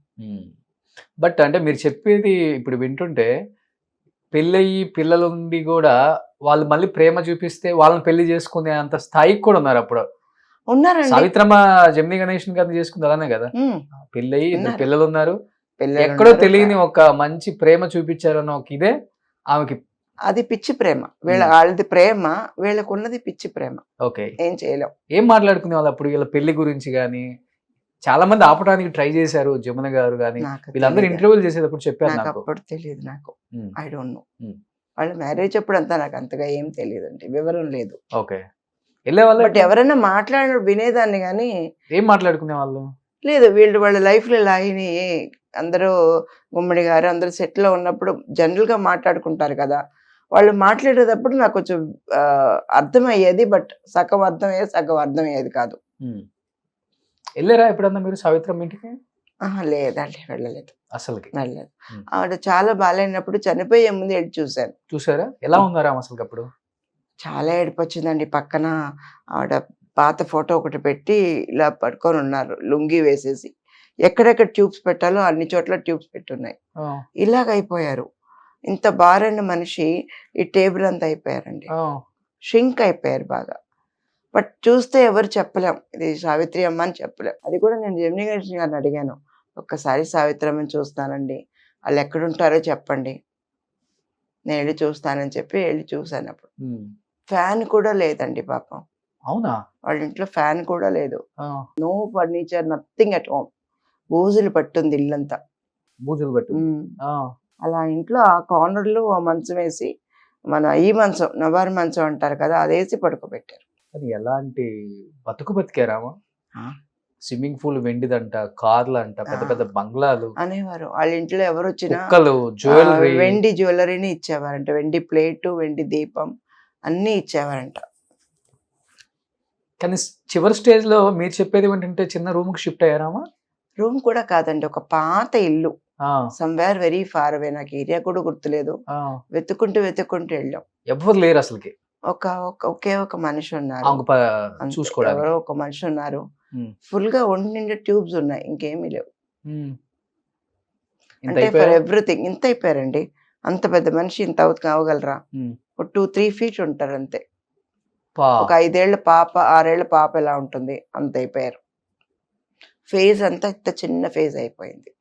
Speaker 2: బట్ అంటే మీరు చెప్పేది ఇప్పుడు వింటుంటే, పెళ్ళయి పిల్లలుండి కూడా వాళ్ళు మళ్ళీ ప్రేమ చూపిస్తే వాళ్ళని పెళ్లి చేసుకునే అంత స్థాయికి కూడా ఉన్నారు. అప్పుడు
Speaker 3: ఉన్నారండి,
Speaker 2: సావిత్రమ్మ జమినీ గణేషన్ గారిని చేసుకుంది అలానే కదా, పెళ్ళయి 2 పిల్లలు ఉన్నారు, ఎక్కడో తెలియని ఒక మంచి ప్రేమ చూపించారు అన్న ఒక ఇదే ఆమెకి.
Speaker 3: అది పిచ్చి ప్రేమ, వాళ్ళది ప్రేమ, వీళ్ళకు ఉన్నది పిచ్చి ప్రేమ.
Speaker 2: ఓకే.
Speaker 3: ఏం చేయలేం.
Speaker 2: ఏం మాట్లాడుకునే వాళ్ళు అప్పుడు వీళ్ళ పెళ్లి గురించి గానీ? చాలా మంది ఆపడానికి ట్రై చేశారు, జమున గారు గానీ వీళ్ళందరూ ఇంటర్వ్యూలు చేసేటప్పుడు చెప్పారు.
Speaker 3: నాకు అప్పుడు తెలియదు, నాకు ఐ డోంట్ నో. వాళ్ళ మ్యారేజ్ అప్పుడు అంతా నాకు అంతగా ఏం తెలియదు అండి, వివరం లేదు.
Speaker 2: ఓకే. వెళ్ళే వాళ్ళు
Speaker 3: బట్ ఎవరైనా మాట్లాడిన వినేదాన్ని కానీ.
Speaker 2: ఏం మాట్లాడుకునే వాళ్ళు?
Speaker 3: లేదు వీళ్ళు వాళ్ళ లైఫ్లో ఇలా అయినాయి. అందరూ గుమ్మడి గారు అందరూ సెట్లో ఉన్నప్పుడు జనరల్గా మాట్లాడుకుంటారు కదా, వాళ్ళు మాట్లాడేటప్పుడు నాకు కొంచెం అర్థమయ్యేది. బట్ సగం అర్థమయ్యేది, సగం అర్థమయ్యేది కాదు.
Speaker 2: వెళ్ళారా ఎప్పుడన్నా మీరు సావిత్రమ్మ ఇంటికి?
Speaker 3: లేదండి, వెళ్ళలేదు,
Speaker 2: అసలుకి
Speaker 3: వెళ్ళలేదు. ఆవిడ చాలా బాగాలేనప్పుడు చనిపోయే ముందు వెళ్ళి చూశాను.
Speaker 2: చూసారా? ఎలా ఉన్నారా అసలు అప్పుడు?
Speaker 3: చాలా ఏడుపు వచ్చిందండి. పక్కన ఆవిడ పాత ఫోటో ఒకటి పెట్టి ఇలా పడుకొని ఉన్నారు, లుంగి వేసేసి. ఎక్కడెక్కడ ట్యూబ్స్ పెట్టాలో అన్ని చోట్ల ట్యూబ్స్ పెట్టున్నాయి. ఇలాగైపోయారు. ఇంత బారైన మనిషి ఈ టేబుల్ అంతా అయిపోయారండి, షింక్ అయిపోయారు బాగా. బట్ చూస్తే ఎవరు చెప్పలేం ఇది సావిత్రి అమ్మ అని చెప్పలేం. అది కూడా నేను జెమినీ గణేష్ గారిని అడిగాను, ఒక్కసారి సావిత్రి అమ్మని చూస్తానండి, వాళ్ళు ఎక్కడుంటారో చెప్పండి, నేను వెళ్ళి చూస్తానని చెప్పి వెళ్ళి చూశాను. అప్పుడు ఫ్యాన్ కూడా లేదండి పాపం.
Speaker 2: అవునా?
Speaker 3: వాళ్ళ ఇంట్లో ఫ్యాన్ కూడా లేదు, no furniture, nothing at home. బూజులు పట్టుంది ఇల్లంతా.
Speaker 2: బూజులు పట్టు.
Speaker 3: అలా ఇంట్లో ఆ కార్నర్లో ఆ మంచం వేసి, మన ఈ మంచం నవారు మంచం అంటారు కదా, అదేసి పడుకోబెట్టారు.
Speaker 2: అది ఎలాంటి బతికారామా? స్విమ్మింగ్ పూల్ వెండిదంట, కార్లు అంట, పెద్ద పెద్ద బంగ్లాలు
Speaker 3: అనేవారు. వాళ్ళ ఇంట్లో ఎవరు వచ్చినా
Speaker 2: జ్యువెలరీ,
Speaker 3: వెండి జ్యువెలరీని ఇచ్చేవారంట, వెండి ప్లేటు, వెండి దీపం అన్నీ ఇచ్చేవారంట.
Speaker 2: కానీ చివరి స్టేజ్ లో మీరు చెప్పేది ఏంటంటే చిన్న రూమ్ కి షిఫ్ట్ అయ్యారామా?
Speaker 3: రూమ్ కూడా కాదండి, ఒక పాత ఇల్లు, సమ్వేర్ వెరీ ఫార్ అవే, నాకు ఏరియా కూడా గుర్తులేదు. వెతుక్కుంటూ వెళ్ళాం.
Speaker 2: ఎవరు లేరు అసలుకి.
Speaker 3: ఒకే ఒక మనిషి ఉన్నారు, ఎవరో ఒక మనిషి ఉన్నారు. ఫుల్ గా ఒంటి నిండా ట్యూబ్స్ ఉన్నాయి, ఇంకేమీ లేవు. అంటే ఫర్ ఎవ్రీథింగ్ ఇంత అయిపోయారండి. అంత పెద్ద మనిషి ఇంత కావగలరా? 2-3 feet ఉంటారు అంతే. ఒక 5 ఏళ్ల పాప, 6 ఏళ్ల పాప ఎలా ఉంటుంది అంత అయిపోయారు. ఫేస్ అంతా ఇంత చిన్న ఫేస్ అయిపోయింది.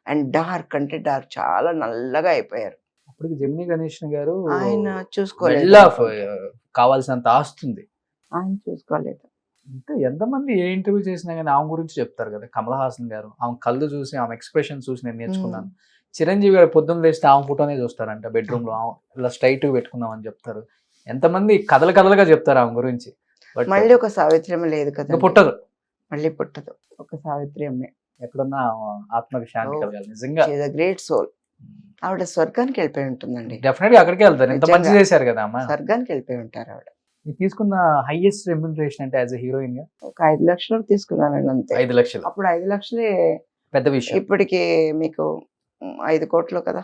Speaker 3: అండ్ డార్క్ అంటే డార్క్, చాలా నల్లగా అయిపోయారు.
Speaker 2: అప్పటికి జెమినీ గణేష్ గారు
Speaker 3: ఆయన చూసుకోలేదు,
Speaker 2: కావాల్సినంత ఆస్తుంది
Speaker 3: ఆయన చూసుకోలేదు.
Speaker 2: అంటే ఎంతమంది ఏ ఇంటర్వ్యూ చేసినా కానీ ఆమె గురించి చెప్తారు కదా. కమల్ హాసన్ గారు ఆమె కళ్ళు చూసి, ఆమె ఎక్స్ప్రెషన్ చూసి నేను నేర్చుకున్నాను. చిరంజీవి గారు పొద్దున్న లేస్తే ఆమె ఫోటోనే చూస్తారంట, బెడ్రూమ్ లో ఇలా స్ట్రైట్ పెట్టుకుందాం అని చెప్తారు. ఎంతమంది కథలుగా చెప్తారు ఆమె గురించి.
Speaker 3: మళ్ళీ ఒక సావిత్రి అమ్మ లేదు కదా,
Speaker 2: పుట్టదు,
Speaker 3: మళ్ళీ పుట్టదు. ఒక సావిత్రి అమ్మే
Speaker 2: ఎక్కడున్నా ఆత్మకి శాంతి కలగాలి. నిజంగా
Speaker 3: గ్రేట్ సోల్. ఆవిడ స్వర్గానికి వెళ్ళిపోయి ఉంటుందండి.
Speaker 2: డెఫినెట్ గా అక్కడికి వెళ్తారు, ఎంత మంచి చేశారు కదా అమ్మ.
Speaker 3: స్వర్గానికి వెళ్ళిపోయి ఉంటారు ఆవిడ.
Speaker 2: తీసుకున్న హైయెస్ట్ రెమ్యునరేషన్ అంటే యాజ్ ఎ హీరోయిన్ గా
Speaker 3: ఒక 5 లక్షలు తీసుకున్నానండి అంతే.
Speaker 2: 5 లక్షలు
Speaker 3: అప్పుడు 5 లక్షలే
Speaker 2: పెద్ద విషయం.
Speaker 3: ఇప్పటికి మీకు 5 కోట్లు కదా.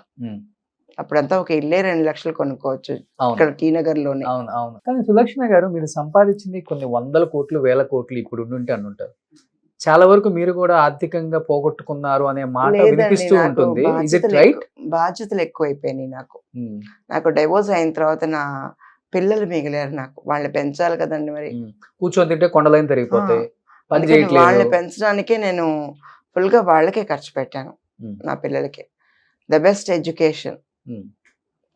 Speaker 3: అప్పుడంతా ఒక ఇల్లే 2 లక్షలు కొనుక్కోవచ్చు ఇక్కడ టీ నగర్ లోనే.
Speaker 2: అవును. కానీ సులక్షణ గారు మీరు సంపాదించింది కొన్ని 100 కోట్లు 1000 కోట్లు ఇప్పుడు ఉండుంటే అనుంటారు. చాలా వరకు మీరు కూడా ఆర్థికంగా పోగొట్టుకున్నారు అనే మాట వినిపిస్తూ ఉంటుంది.
Speaker 3: బాధ్యతలు ఎక్కువైపోయినాయి నాకు డైవోర్స్ అయిన తర్వాత. నా పిల్లలు మిగిలారు నాకు, వాళ్ళని పెంచాలి కదండి. మరి
Speaker 2: కూర్చొని తింటే కొండలైన తిరిగిపోతాయి.
Speaker 3: వాళ్ళని పెంచడానికే నేను ఫుల్ గా వాళ్ళకే ఖర్చు పెట్టాను, నా పిల్లలకి. The best education.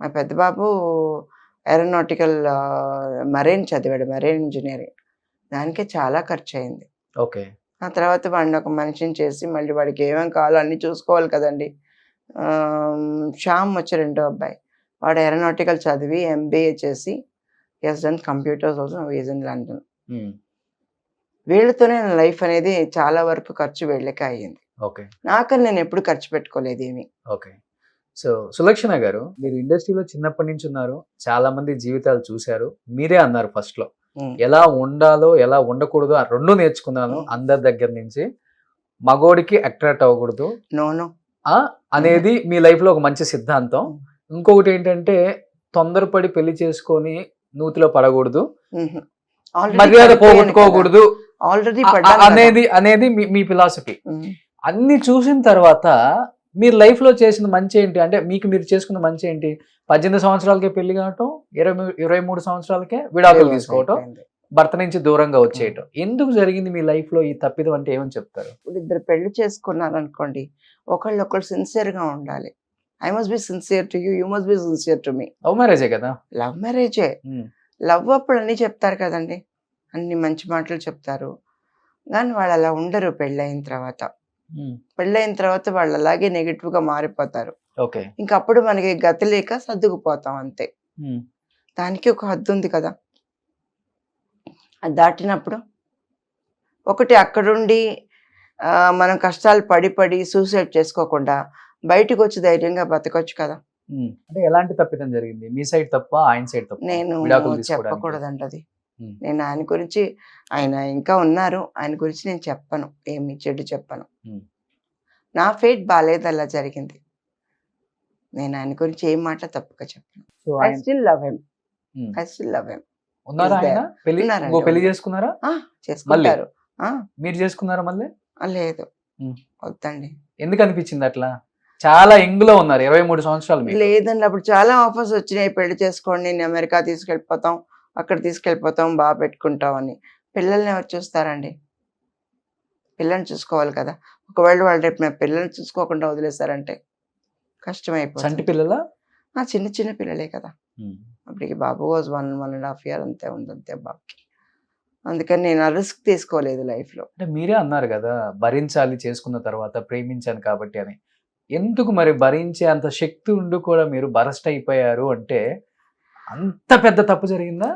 Speaker 3: మా పెద్ద బాబు ఏరోనాటికల్ మరైన్ చదివాడు, మరైన్ ఇంజనీరింగ్. దానికే చాలా ఖర్చు అయింది.
Speaker 2: ఓకే.
Speaker 3: ఆ తర్వాత వాడిని ఒక మనిషిని చేసి మళ్ళీ వాడికి ఏమేమి కావాలో అన్ని చూసుకోవాలి కదండి. శ్యామ్ వచ్చి రెండో అబ్బాయి, వాడు ఏరోనాటికల్ చదివి MBA చేసి he's done computers also, is in London. వీళ్ళతోనే నా లైఫ్ అనేది చాలా వరకు ఖర్చు వెళ్ళక అయ్యింది. నాకని నేను ఎప్పుడు ఖర్చు పెట్టుకోలేదు ఏమి.
Speaker 2: ఓకే. సో సులక్షణ గారు, మీరు ఇండస్ట్రీలో చిన్నప్పటి నుంచి ఉన్నారు, చాలా మంది జీవితాలు చూశారు. మీరే అన్నారు ఫస్ట్ లో ఎలా ఉండాలో ఎలా ఉండకూడదు ఆ 2 నేర్చుకున్నాను అందరి దగ్గర నుంచి. మగోడికి అట్రాక్ట్ అవ్వకూడదు అనేది మీ లైఫ్ లో ఒక మంచి సిద్ధాంతం. ఇంకొకటి ఏంటంటే తొందరపడి పెళ్లి చేసుకొని నూతిలో పడకూడదు, మర్యాద పోగొట్టుకోకూడదు అనేది మీ ఫిలాసఫీ. అన్ని చూసిన తర్వాత మీరు లైఫ్ లో చేసిన మంచి ఏంటి అంటే, మీరు చేసుకున్న మంచి ఏంటి? 18 సంవత్సరాలకే పెళ్లి కావటం, 23 సంవత్సరాలకే విడాకులు తీసుకోవటం, భర్త నుంచి దూరంగా వచ్చేయటం. ఎందుకు జరిగింది మీ లైఫ్ లో ఈ తప్పిదం అంటే ఏమని చెప్తారు?
Speaker 3: ఇప్పుడు 2 పెళ్లి చేసుకున్నారు అనుకోండి, ఒకళ్ళు సిన్సియర్ గా ఉండాలి. I must be sincere to you, you must be sincere to me.
Speaker 2: Love మ్యారేజే కదా.
Speaker 3: లవ్ మ్యారేజే. లవ్ అప్పుడు అన్ని చెప్తారు కదండి, అన్ని మంచి మాటలు చెప్తారు. కానీ వాళ్ళు అలా ఉండరు. పెళ్ళైన తర్వాత వాళ్ళు అలాగే నెగిటివ్ గా మారిపోతారు. ఇంకా అప్పుడు మనకి గతి లేక సర్దుకుపోతాం అంతే. దానికి ఒక హద్దు ఉంది కదా, అది దాటినప్పుడు ఒకటి అక్కడుండి మనం కష్టాలు పడి పడి సూసైడ్ చేసుకోకుండా బయటకు వచ్చి ధైర్యంగా బతకొచ్చు కదా.
Speaker 2: అంటే ఎలాంటి తప్పిదం జరిగింది? మీ సైడ్ తప్ప, ఆయన సైడ్ తప్ప?
Speaker 3: నేను
Speaker 2: విడాకులు తీసుకోవడానికి?
Speaker 3: చెప్పకూడదండి అది.
Speaker 2: ఉమ్.
Speaker 3: నేను ఆయన గురించి, ఆయన ఇంకా ఉన్నారు, ఆయన గురించి నేను చెప్పను, ఏమి చెడు చెప్పను.
Speaker 2: ఉమ్.
Speaker 3: నా ఫేట్ బాగాలేదు, అలా జరిగింది. నేను ఆయన గురించి ఏం మాట తప్పుగా చెప్పను.
Speaker 2: సో
Speaker 3: ఐ
Speaker 2: ఆయన
Speaker 3: still love him,
Speaker 2: um.
Speaker 3: I still love him.
Speaker 2: ఉన్నారా
Speaker 3: is
Speaker 2: ఆయన? పెళ్లి
Speaker 3: ఉన్నారండి,
Speaker 2: ఇంకో పెళ్లి
Speaker 3: ఉన్నారు.
Speaker 2: చేసుకున్నారా?
Speaker 3: చేసుకుంటారు.
Speaker 2: మీరు చేసుకున్నారా మళ్ళీ?
Speaker 3: లేదు,
Speaker 2: ఉమ్.
Speaker 3: వద్దండి.
Speaker 2: ఎందుకు అనిపించింది అట్లా? చాలా యంగ్ లో ఉన్నారు, 23 సంవత్సరాలు మీకు.
Speaker 3: లేదండి, అప్పుడు చాలా ఆఫర్స్ వచ్చినాయి, పెళ్లి చేసుకోండి, నేను అమెరికా తీసుకెళ్ళిపోతాం, అక్కడ తీసుకెళ్ళిపోతాం, బాగా పెట్టుకుంటాం అని. పిల్లల్ని ఎవరు చూస్తారండి? పిల్లల్ని చూసుకోవాలి కదా. ఒకవేళ వాళ్ళు రేపు నా పిల్లల్ని చూసుకోకుండా వదిలేస్తారంటే
Speaker 2: చంటి
Speaker 3: కష్టమైపోతుంది.
Speaker 2: పిల్లల?
Speaker 3: చిన్న చిన్న పిల్లలే కదా. అప్పటికి బాబు వాజ్ 1.5 years అంతే ఉంది, అంతే బాబుకి. అందుకని నేను ఆ రిస్క్ తీసుకోలేదు లైఫ్లో.
Speaker 2: అంటే మీరే అన్నారు కదా, భరించాలి చేసుకున్న తర్వాత, ప్రేమించాను కాబట్టి అని. ఎందుకు మరి భరించే అంత శక్తి ఉండి కూడా మీరు బరస్ట్ అయిపోయారు అంటే, అంత పెద్ద తప్పు జరిగిందా?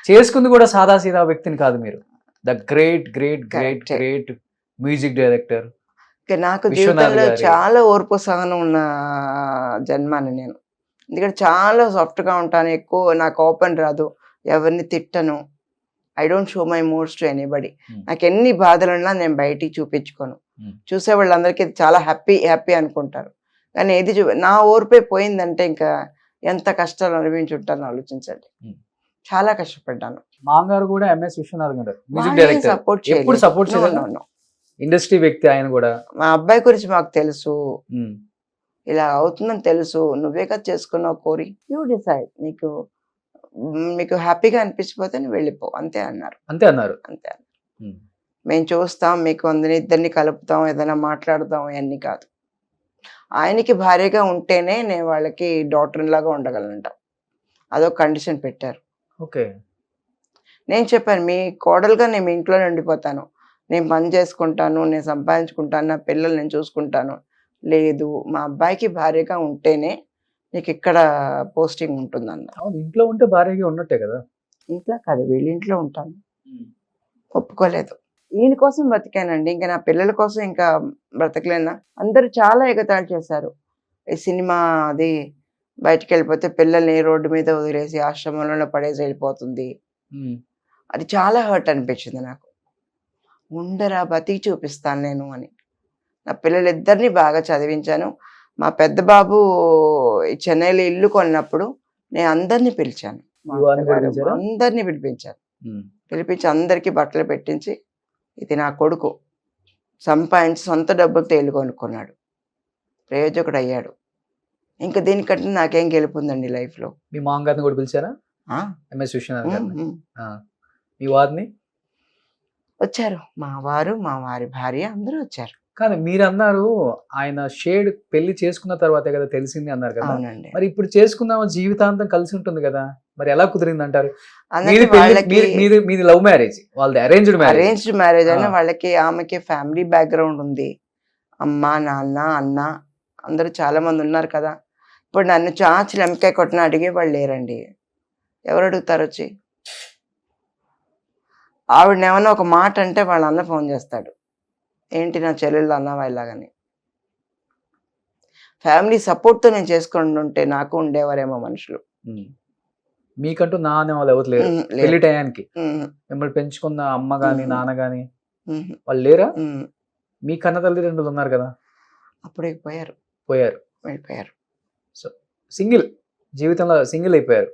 Speaker 2: చేసుకుంది కూడా సాదా సీదా వ్యక్తిని కాదు మీరు. The great great great
Speaker 3: Correct.
Speaker 2: Great music director.
Speaker 3: ఇక నాకు
Speaker 2: విశ్వనాథ్
Speaker 3: జీవితంలో
Speaker 2: గారి-
Speaker 3: చాలా ఓర్పు సహనం ఉన్న జన్మని నేను. ఎందుకంటే చాలా సాఫ్ట్గా ఉంటాను, ఎక్కువ నాకు ఓపెన్ రాదు, ఎవరిని తిట్టను. I don't show my moods to anybody.
Speaker 2: Hmm.
Speaker 3: నాకు ఎన్ని బాధలున్నా నేను బయటికి చూపించుకోను.
Speaker 2: Hmm.
Speaker 3: చూసే వాళ్ళందరికీ ఇది చాలా హ్యాపీ హ్యాపీ అనుకుంటారు, కానీ ఏది నా ఓర్పే పోయిందంటే ఇంకా ఎంత కష్టాలు అనుభవించుంటానో ఆలోచించండి.
Speaker 2: Hmm.
Speaker 3: చాలా కష్టపడ్డాను.
Speaker 2: మాంగారు కూడా MS విశ్వనాథ్ గారు మ్యూజిక్
Speaker 3: వాళ్ళని
Speaker 2: డైరెక్టర్.
Speaker 3: support
Speaker 2: ఎప్పుడు
Speaker 3: చేయలేదు.
Speaker 2: సపోర్ట్
Speaker 3: No,
Speaker 2: చేయలేదు?
Speaker 3: no, no.
Speaker 2: ఇండస్ట్రీ వ్యక్తి ఆయన కూడా.
Speaker 3: మా అబ్బాయి గురించి మాకు తెలుసు,
Speaker 2: ఉమ్.
Speaker 3: ఇలా అవుతుందని తెలుసు, నువ్వే కదా చేసుకున్నావు కోరి, యూ డిసైడ్, మీకు హ్యాపీగా అనిపించిపోతే నువ్వు వెళ్ళిపో, అంతే అన్నారు.
Speaker 2: అంతే అన్నారు.
Speaker 3: అంతే.
Speaker 2: ఉమ్.
Speaker 3: మేము చూస్తాం, మీకు ఇద్దరిని కలుపుతాం, ఏదైనా మాట్లాడతాం, ఇవన్నీ కాదు. ఆయనకి భార్యగా ఉంటేనే నేను వాళ్ళకి డాక్టర్ లాగా ఉండగలనంట, అదొక కండిషన్ పెట్టారు.
Speaker 2: ఓకే.
Speaker 3: నేను చెప్పాను, మీ కోడలుగా నేను మీ ఇంట్లోనే ఉండిపోతాను, నేను పని చేసుకుంటాను, నేను సంపాదించుకుంటాను, నా పిల్లలు నేను చూసుకుంటాను. లేదు, మా అబ్బాయికి భార్యగా ఉంటేనే నీకు ఇక్కడ పోస్టింగ్ ఉంటుందన్న.
Speaker 2: అవును, ఇంట్లో ఉంటే భార్యగా ఉన్నట్టే కదా.
Speaker 3: ఇంట్లో కాదు, వీళ్ళ ఇంట్లో ఉంటాను. ఒప్పుకోలేదు. ఈయన కోసం బతికానండి, ఇంకా నా పిల్లల కోసం ఇంకా బ్రతకలేనా. అందరూ చాలా ఎగతాళి చేశారు. ఈ సినిమా అది బయటికి వెళ్ళిపోతే పిల్లల్ని రోడ్డు మీద వదిలేసి ఆశ్రమంలో పడేసి వెళ్ళిపోతుంది,
Speaker 2: ఉమ్.
Speaker 3: అది చాలా హర్ట్ అనిపించింది నాకు. ఉండరా, బతికి చూపిస్తాను నేను అని. నా పిల్లలిద్దరిని బాగా చదివించాను. మా పెద్ద బాబు ఈ చెన్నైలో ఇల్లు కొన్నప్పుడు నేను అందరినీ పిలిచాను, మా
Speaker 2: యువాని కూడా
Speaker 3: అత్తగారు,
Speaker 2: పిలిచారా?
Speaker 3: అందరినీ పిలిపించాను.
Speaker 2: ఉమ్.
Speaker 3: పిలిపించి అందరికీ బట్టలు పెట్టించి, ఇది నా కొడుకు సంపాదించి సొంత డబ్బులతో ఇల్లు కొనుక్కున్నాడు, ప్రయోజకుడు అయ్యాడు, ఇంకా దీనికంటే నాకేం గెలుపుందండి లైఫ్లో.
Speaker 2: మీ మామగారిని కూడా పిలిచారా? MS విశ్వనాథ్ గారిని. మీ వారిని?
Speaker 3: వచ్చారు, మా వారు, మా వారి భార్య, అందరూ వచ్చారు.
Speaker 2: కానీ మీరు అన్నారు ఆయన షేడ్ పెళ్లి చేసుకున్న తర్వాతే కదా తెలిసింది అన్నారు కదా.
Speaker 3: అవునండి.
Speaker 2: మరి ఇప్పుడు చేసుకున్నాము, జీవితాంతం కలిసి ఉంటుంది కదా, మరి ఎలా కుదిరింది అంటారు?
Speaker 3: అందుకే వాళ్ళకి
Speaker 2: మీది లవ్ మ్యారేజ్, వాళ్ళది అరేంజ్డ్ మ్యారేజ్.
Speaker 3: అరేంజ్డ్ మ్యారేజ్ అయినా
Speaker 2: ఆ.
Speaker 3: వాళ్ళకి, ఆమెకి ఫ్యామిలీ బ్యాక్గ్రౌండ్ ఉంది, అమ్మ నాన్న అన్న అందరూ చాలా మంది ఉన్నారు కదా. ఇప్పుడు నన్ను చాచి లెంకాయ కొట్టిన అడిగే వాళ్ళు లేరండి, ఎవరు అడుగుతారు వచ్చి? ఆవిడని ఏమన్నా ఒక మాట అంటే వాళ్ళ అన్న ఫోన్ చేస్తాడు, ఏంటి నా చెల్లెళ్ళు అన్నావా ఇలాగని. ఫ్యామిలీ సపోర్ట్తో నేను చేసుకొని ఉంటే నాకు ఉండేవారేమో మనుషులు.
Speaker 2: ఉమ్. మీకంటూ నా అనే వాళ్ళు ఎవరు లేరు
Speaker 3: ఉమ్,
Speaker 2: పెళ్లి
Speaker 3: లేరు.
Speaker 2: టయానికి?
Speaker 3: ఉమ్,
Speaker 2: మిమ్మల్ని పెంచుకున్న అమ్మ గాని
Speaker 3: ఉమ్.
Speaker 2: నాన్న గాని
Speaker 3: ఉమ్,
Speaker 2: వాళ్ళు లేరా?
Speaker 3: ఉమ్.
Speaker 2: మీ కన్న తల్లిదండ్రులు ఉన్నారు కదా,
Speaker 3: అప్పుడే పోయారు,
Speaker 2: పోయారు.
Speaker 3: వెళ్ళిపోయారు.
Speaker 2: సింగిల్, జీవితంలో సింగిల్ అయిపోయారు.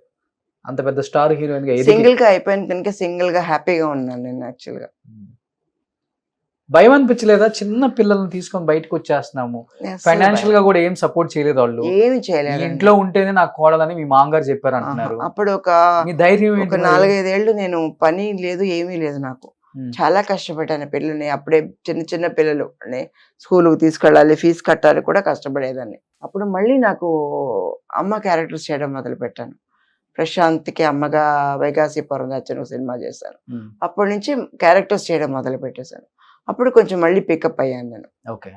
Speaker 2: అంత పెద్ద స్టార్ హీరోయిన్ గా ఎదిగి.
Speaker 3: సింగిల్ గా అయిపోయిన కనుక సింగిల్ గా హ్యాపీగా ఉన్నాను నేను యాక్చువల్ గా.
Speaker 2: భయం అనిపించలేదా? చిన్న పిల్లల్ని తీసుకొని బయటకు వచ్చేస్తున్నాము, ఫైనాన్షియల్ గా కూడా ఏం సపోర్ట్ చేయలేదు వాళ్ళు,
Speaker 3: ఏమి
Speaker 2: ఈ
Speaker 3: చేయలేదు.
Speaker 2: ఇంట్లో ఉంటేనే నాకు కోడలని మీ మామగారు చెప్పారు అంటున్నారు.
Speaker 3: అప్పుడు
Speaker 2: మీ ధైర్యం
Speaker 3: ఒక
Speaker 2: ఏంటి మరి?
Speaker 3: 4-5 ఏళ్ళు నేను పని లేదు, ఏమీ లేదు నాకు.
Speaker 2: ఉమ్.
Speaker 3: చాలా కష్టపడ్డాను పిల్లల్ని, అప్పుడే చిన్న చిన్న పిల్లలు స్కూల్కి తీసుకెళ్ళాలి, ఫీజు కట్టాలి కూడా కష్టపడేదాన్ని. అప్పుడు మళ్ళీ నాకు అమ్మ క్యారెక్టర్స్ చేయడం మొదలు పెట్టాను. ప్రశాంత్కి అమ్మగా వైగాసిపురం నచ్చిన సినిమా చేశాను.
Speaker 2: ఉమ్.
Speaker 3: అప్పటి నుంచి క్యారెక్టర్స్ చేయడం మొదలు పెట్టేశాను. అప్పుడు కొంచెం మళ్ళీ పికప్ అయ్యాను నేను.
Speaker 2: ఓకే.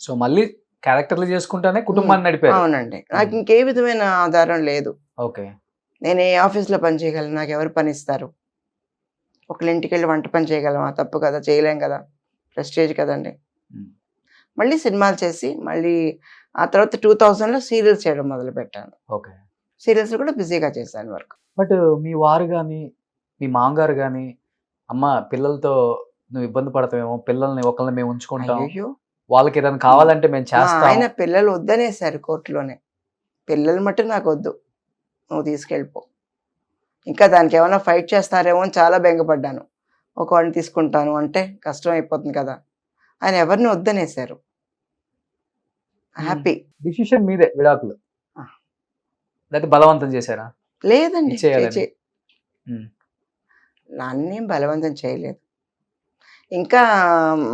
Speaker 2: సో మళ్ళీ క్యారెక్టర్లు చేసుకుంటానే కుటుంబాన్ని నడిపారు.
Speaker 3: అవునండి, నాకు ఇంకే విధమైన ఆధారం లేదు.
Speaker 2: ఓకే.
Speaker 3: నేను ఏ ఆఫీస్లో పని చేయగలను, నాకు ఎవరు పని ఇస్తారు? ఒకళ్ళ ఇంటికి వెళ్ళి వంట పని చేయగలమా? తప్పు కదా, చేయలేం కదా. ప్రెస్టేజ్ కదండి.
Speaker 2: Hmm.
Speaker 3: మళ్ళీ సినిమాలు చేసి మళ్ళీ ఆ తర్వాత 2000లో సీరియల్స్ చేయడం మొదలుపెట్టాను.
Speaker 2: ఓకే.
Speaker 3: సీరియల్స్ కూడా బిజీగా చేశాను వర్క్.
Speaker 2: బట్ మీ వారు గాని, మీ మామగారు గాని, అమ్మ పిల్లలతో నువ్వు ఇబ్బంది పడతావేమో, పిల్లల్ని ఒకళ్ళని మేము ఉంచుకుంటాం,
Speaker 3: అయ్యో,
Speaker 2: వాళ్ళకి ఏదైనా కావాలంటే మేము
Speaker 3: మా
Speaker 2: చేస్తాం.
Speaker 3: ఆయన పిల్లలు వద్దనేసారు కోర్టులోనే. పిల్లలు మట్టు నాకు వద్దు, నువ్వు తీసుకెళ్ళిపో. ఇంకా దానికి ఏమైనా ఫైట్ చేస్తారేమో అని చాలా బెంగపడ్డాను. ఒక వాడిని తీసుకుంటాను అంటే కష్టం అయిపోతుంది కదా. ఆయన ఎవరిని వద్దనేసారు. హ్యాపీ.
Speaker 2: డిసిషన్ మీదే విడాకులు.
Speaker 3: ఆ.
Speaker 2: లేకపోతే బలవంతం చేశారా?
Speaker 3: లేదండి,
Speaker 2: ఇచ్చేయాలని. ఉమ్.
Speaker 3: నన్నేం బలవంతం చేయలేదు. ఇంకా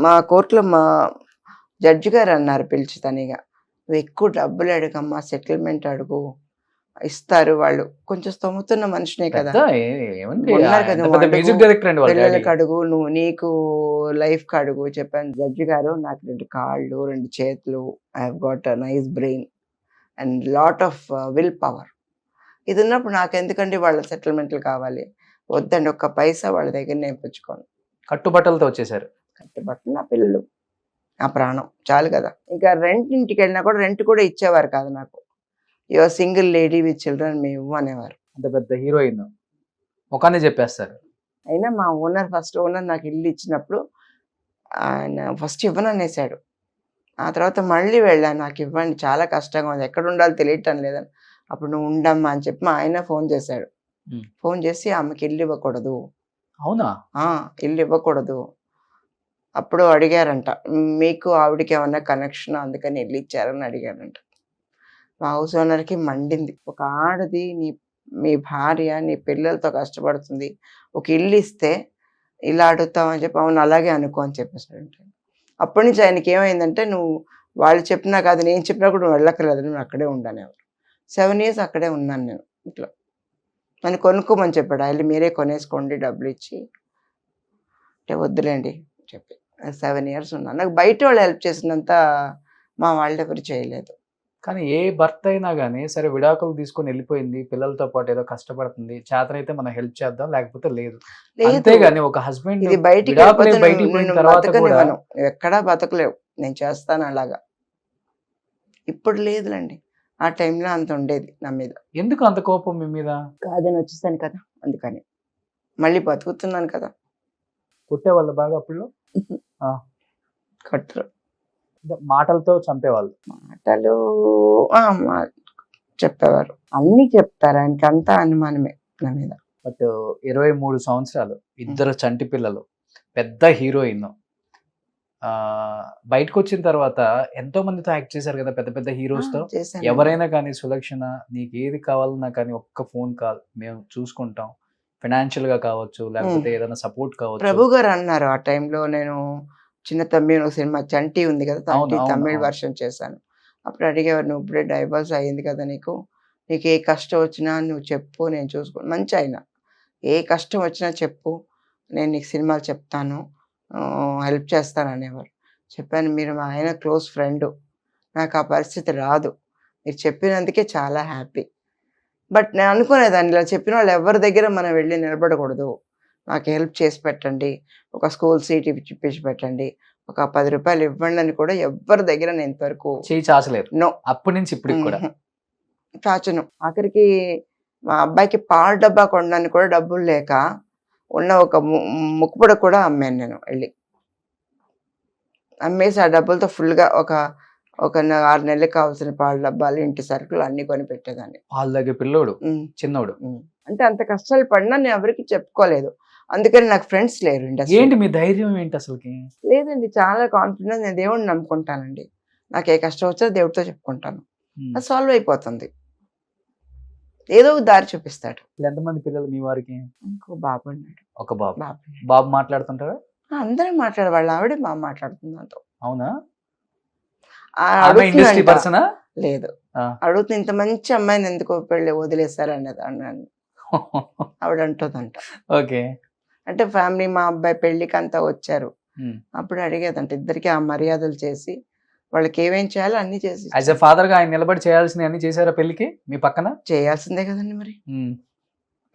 Speaker 3: మా కోర్టులో మా జడ్జి గారు అన్నారు పిలిచి తనిగా, నువ్వు ఎక్కువ డబ్బులు అడగమ్మా, సెటిల్మెంట్ అడుగు, ఇస్తారు వాళ్ళు. కొంచెం స్తోమతున్న మనిషినే కదా,
Speaker 2: పెద్ద ఏమండి,
Speaker 3: ఉన్నారు కదా,
Speaker 2: ఎంత పెద్ద
Speaker 3: వాళ్ళు
Speaker 2: మ్యూజిక్ డైరెక్టర్ అండి వాళ్ళ
Speaker 3: పిల్లలకి
Speaker 2: డాడీ.
Speaker 3: అడుగు, నువ్వు నీకు లైఫ్కి అడుగు చెప్పాను. జడ్జి గారు, నాకు 2 కాళ్ళు 2 చేతులు, I have got a nice brain and lot of will power. ఇది ఉన్నప్పుడు నాకు ఎందుకండి వాళ్ళ సెటిల్మెంట్లు కావాలి? వద్దండి, ఒక్క పైసా వాళ్ళ దగ్గర నేను పుచ్చుకోను.
Speaker 2: కట్టుబట్టలతో వచ్చేసారు.
Speaker 3: కట్టుబట్టు నా పిల్లలు, నా ప్రాణం చాలు కదా. ఇంకా రెంట్ ఇంటికి వెళ్ళినా కూడా రెంట్ కూడా ఇచ్చేవారు కాదు నాకు. Your single lady with children మేము ఇవ్వనేవారు.
Speaker 2: అంత పెద్ద హీరోయిన్ ముఖాన్ని చెప్పేస్తారు.
Speaker 3: అయినా మా ఓనర్, ఫస్ట్ ఓనర్ నాకు ఇల్లు ఇచ్చినప్పుడు ఆయన ఫస్ట్ ఇవ్వననేసాడు. ఆ తర్వాత మళ్ళీ వెళ్ళాను, నాకు ఇవ్వండి చాలా కష్టంగా ఉంది, ఎక్కడ ఉండాలో తెలియటం లేదని. అప్పుడు నువ్వు ఉండమ్మా అని చెప్పి మా ఆయన ఫోన్ చేశాడు. ఫోన్ చేసి ఆమెకి ఇల్లు ఇవ్వకూడదు,
Speaker 2: అవునా?
Speaker 3: ఇల్లు ఇవ్వకూడదు. అప్పుడు అడిగారంట, మీకు ఆవిడకి ఏమన్నా కనెక్షన్ అందుకని ఇల్లు ఇచ్చారని అడిగారంట. మా హౌస్ ఓనర్కి మండింది. ఒక ఆడది, మీ భార్య నీ పిల్లలతో కష్టపడుతుంది, ఒక ఇల్లు ఇస్తే ఇలా అడుగుతామని చెప్పి, అవును అలాగే అనుకో అని చెప్పేసాడంటే. అప్పటి నుంచి ఆయనకి ఏమైందంటే, నువ్వు వాళ్ళు చెప్పినా కాదు నేను చెప్పినా కూడా నువ్వు వెళ్ళక్కర్లేదు, నువ్వు అక్కడే ఉండనేవారు. 7 years అక్కడే ఉన్నాను నేను. ఇట్లా నన్ను కొనుక్కోమని చెప్పాడు. ఆయన మీరే కొనేసుకోండి డబ్బులు ఇచ్చి అంటే, వద్దులేండి చెప్పి 7 years ఉన్నాను. నాకు బయట వాళ్ళు హెల్ప్ చేసినంత మా వాళ్ళు ఎవరు చేయలేదు.
Speaker 2: కానీ ఏ భర్త అయినా కానీ సరే విడాకులు తీసుకొని వెళ్ళిపోయింది, పిల్లలతో పాటు ఏదో కష్టపడుతుంది, చేతనైతే మనం హెల్ప్ చేద్దాం, లేకపోతే లేదు. అంతేగాని ఒక హస్బెండ్
Speaker 3: ఇది బయటికి
Speaker 2: బయటికి పోయిన తర్వాత కూడా
Speaker 3: బతకనివ్వను, నువ్వు ఎక్కడా బతకలేవు, నేను చేస్తాను అలాగా. ఇప్పుడు లేదులేండి, ఆ టైంలో అంత ఉండేది నా మీద.
Speaker 2: ఎందుకు అంత కోపం మీ మీద?
Speaker 3: కాదని వచ్చేసాను కదా, అందుకని. మళ్ళీ బతుకుతున్నాను కదా.
Speaker 2: కొట్టేవాళ్ళు బాగా అప్పుడు?
Speaker 3: కట్టరు,
Speaker 2: మాటలతో చంపేవాళ్ళు?
Speaker 3: మాటలు చెప్పేవారు, అన్నీ చెప్తారు. ఆయనకి అంతా అనుమానమే నా మీద.
Speaker 2: బట్ 23 సంవత్సరాలు, 2 చంటి పిల్లలు, పెద్ద హీరోయిన్, బయటకు వచ్చిన తర్వాత ఎంతో మందితో యాక్ట్ చేశారు కదా, పెద్ద పెద్ద హీరోస్ తో.
Speaker 3: చేశాను.
Speaker 2: ఎవరైనా కానీ సులక్షణ నీకు ఏది కావాలన్నా కానీ ఒక్క ఫోన్ కాల్ మేము చూసుకుంటాం, ఫైనాన్షియల్ గా కావచ్చు, లేకపోతే ఏదైనా సపోర్ట్ కావచ్చు.
Speaker 3: ప్రభు గారు అన్నారు ఆ టైంలో, నేను చిన్న తమ్మి ఒక సినిమా చంటి ఉంది కదా,
Speaker 2: అవును, అవును,
Speaker 3: తమిళ్
Speaker 2: అవును.
Speaker 3: వర్షన్ చేశాను. అప్పుడు అడిగేవారు, నువ్వు ఇప్పుడే డైవర్స్ అయ్యింది కదా, నీకు ఏ కష్టం వచ్చినా నువ్వు చెప్పు, నేను చూసుకో. మంచి ఆయన, ఏ కష్టం వచ్చినా చెప్పు, నేను నీకు సినిమాలు చెప్తాను, హెల్ప్ చేస్తాను అనేవారు. చెప్పాను, మీరు మా ఆయన క్లోజ్ ఫ్రెండ్, నాకు ఆ పరిస్థితి రాదు, మీరు చెప్పినందుకే చాలా హ్యాపీ. బట్ నేను అనుకునేదాన్ని, ఇలా చెప్పిన వాళ్ళు ఎవరి దగ్గర మనం వెళ్ళి నిలబడకూడదు, నాకు హెల్ప్ చేసి పెట్టండి, ఒక స్కూల్ సీట్ ఇప్పించి పెట్టండి, ఒక 10 రూపాయలు ఇవ్వండి అని కూడా ఎవరి దగ్గర నేను ఇంతవరకు
Speaker 2: చేయి చాచలేదు.
Speaker 3: నో,
Speaker 2: అప్పటి నుంచి ఇప్పటికి కూడా
Speaker 3: చాచును. ఆఖరికి మా అబ్బాయికి పాల డబ్బా కొనడానికి కూడా డబ్బులు లేక ఉన్న ఒక ముక్కుపొడ కూడా అమ్మాను నేను వెళ్ళి. అమ్మేసి ఆ డబ్బులతో ఫుల్గా ఒక 6 నెలలకు కావాల్సిన పాల డబ్బాలు, ఇంటి సరుకులు అన్ని కొని పెట్టేదాన్ని.
Speaker 2: వాళ్ళ దగ్గర పిల్లోడు చిన్నోడు.
Speaker 3: అంటే అంత కష్టాలు పడినా నేను ఎవరికి చెప్పుకోలేదు, అందుకని నాకు ఫ్రెండ్స్ లేరు ఇండస్ట్రీ.
Speaker 2: ఏంటి మీ ధైర్యం ఏంటి అసలుకి?
Speaker 3: లేదండి, చాలా కాన్ఫిడెన్స్, నేను దేవుడిని నమ్ముకుంటానండి. నాకు ఏ కష్టం వచ్చా దేవుడితో చెప్పుకుంటాను, అది సాల్వ్ అయిపోతుంది, ఏదో ఒక దారి చూపిస్తాడు.
Speaker 2: ఎంతమంది పిల్లలు మీ వారికి?
Speaker 3: ఇంకో బాబు ఉన్నాడు.
Speaker 2: ఒక బాబు. బాబు మాట్లాడుతుంటారా?
Speaker 3: అందరూ మాట్లాడేవాళ్ళు, ఆవిడే బాగా మాట్లాడుతుంది నాతో.
Speaker 2: అవునా?
Speaker 3: అడుగుతుందంట.
Speaker 2: ఇండస్ట్రీ పర్సనా?
Speaker 3: లేదు, అడుగుతుంది, ఇంత మంచి అమ్మాయిని ఎందుకు పెళ్ళి వదిలేశారు అన్నది అన్నాను. ఆవిడ అంటుందంట.
Speaker 2: ఓకే.
Speaker 3: అంటే ఫ్యామిలీ, మా అబ్బాయి పెళ్లికి అంతా వచ్చారు, అప్పుడు అడిగేదంట, ఇద్దరికి ఆ మర్యాదలు చేసి వాళ్ళకి ఏమేం చేయాలో అన్ని చేసి.
Speaker 2: యాజ్ ఎ ఫాదర్ గా ఆయన నిలబడి చేయాల్సినవి అన్ని చేశారా పెళ్లికి మీ పక్కన?
Speaker 3: చేయాల్సిందే కదండి, మరి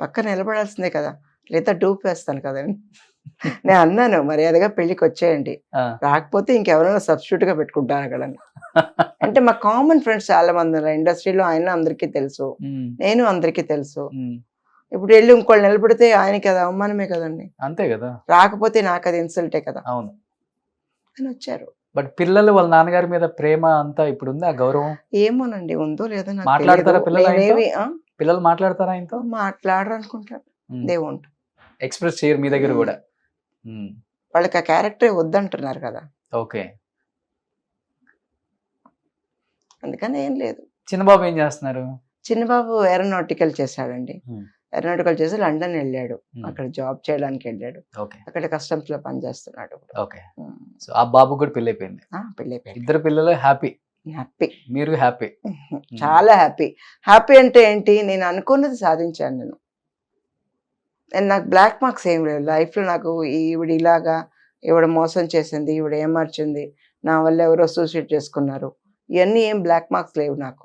Speaker 3: పక్కన నిలబడాల్సిందే కదా, లేదా డూప్ వేస్తాను కదండి. నేను అన్నాను మర్యాదగా పెళ్లికి వచ్చేయండి,
Speaker 2: ఆ.
Speaker 3: రాకపోతే ఇంకెవరైనా సబ్స్టిట్యూట్ గా పెట్టుకుంటారు అక్కడ అని. అంటే మా కామన్ ఫ్రెండ్స్ చాలా మంది ఉన్నారు ఇండస్ట్రీలో, ఆయన అందరికీ తెలుసు,
Speaker 2: ఉమ్,
Speaker 3: నేను అందరికీ తెలుసు.
Speaker 2: ఉమ్.
Speaker 3: ఇప్పుడు వెళ్ళి ఇంకోళ్ళు నిలబడితే ఆయనకి అది అవమానమే కదండి,
Speaker 2: అంతే కదా.
Speaker 3: రాకపోతే నాకు అది ఇన్సల్టే కదా
Speaker 2: అవును.
Speaker 3: అని వచ్చారు.
Speaker 2: బట్ పిల్లలు వాళ్ళ నాన్నగారి మీద ప్రేమ అంతా ఇప్పుడు ఉంది, ఆ గౌరవం
Speaker 3: ఏమోనండి ఉందో లేదో నాకు
Speaker 2: మాట్లాడతారా
Speaker 3: తెలీదు.
Speaker 2: పిల్లలు ఆయనతో?
Speaker 3: నేనేమి
Speaker 2: పిల్లలు మాట్లాడతారా ఆయనతో?
Speaker 3: మాట్లాడరు అనుకుంటాను, దే వోంట్.
Speaker 2: ఎక్స్ప్రెస్ చేయరు మీ దగ్గర కూడా. ఉమ్,
Speaker 3: వాళ్ళకి ఆ క్యారెక్టర్ వద్దంటున్నారు కదా,
Speaker 2: ఓకే.
Speaker 3: అందుకని ఏం లేదు.
Speaker 2: చిన్నబాబు ఏం చేస్తున్నారు?
Speaker 3: చిన్నబాబు ఏరోనాటికల్ చేశాడండి,
Speaker 2: Hmm.
Speaker 3: ఏరోనాటికల్ చేసి లండన్ వెళ్ళాడు,
Speaker 2: Hmm.
Speaker 3: అక్కడ జాబ్ చేయడానికి వెళ్ళాడు,
Speaker 2: ఓకే,
Speaker 3: అక్కడ కస్టమ్స్ లో పనిచేస్తున్నాడు.
Speaker 2: ఓకే. సో ఆ బాబు కూడా పెళ్లి అయిపోయింది,
Speaker 3: పెళ్ళి
Speaker 2: ఇద్దరు పిల్లలు హ్యాపీ,
Speaker 3: హ్యాపీ,
Speaker 2: మీరు హ్యాపీ.
Speaker 3: చాలా హ్యాపీ. హ్యాపీ అంటే ఏంటి, నేను అనుకున్నది సాధించాను నేను. నాకు బ్లాక్ మార్క్స్ ఏం లేదు లైఫ్లో. నాకు ఈవిడ ఇలాగా, ఈవిడ మోసం చేసింది, ఈవిడ ఏమార్చింది, నా వల్ల ఎవరో సూసైడ్ చేసుకున్నారు, ఇవన్నీ ఏం బ్లాక్ మార్క్స్ లేవు నాకు.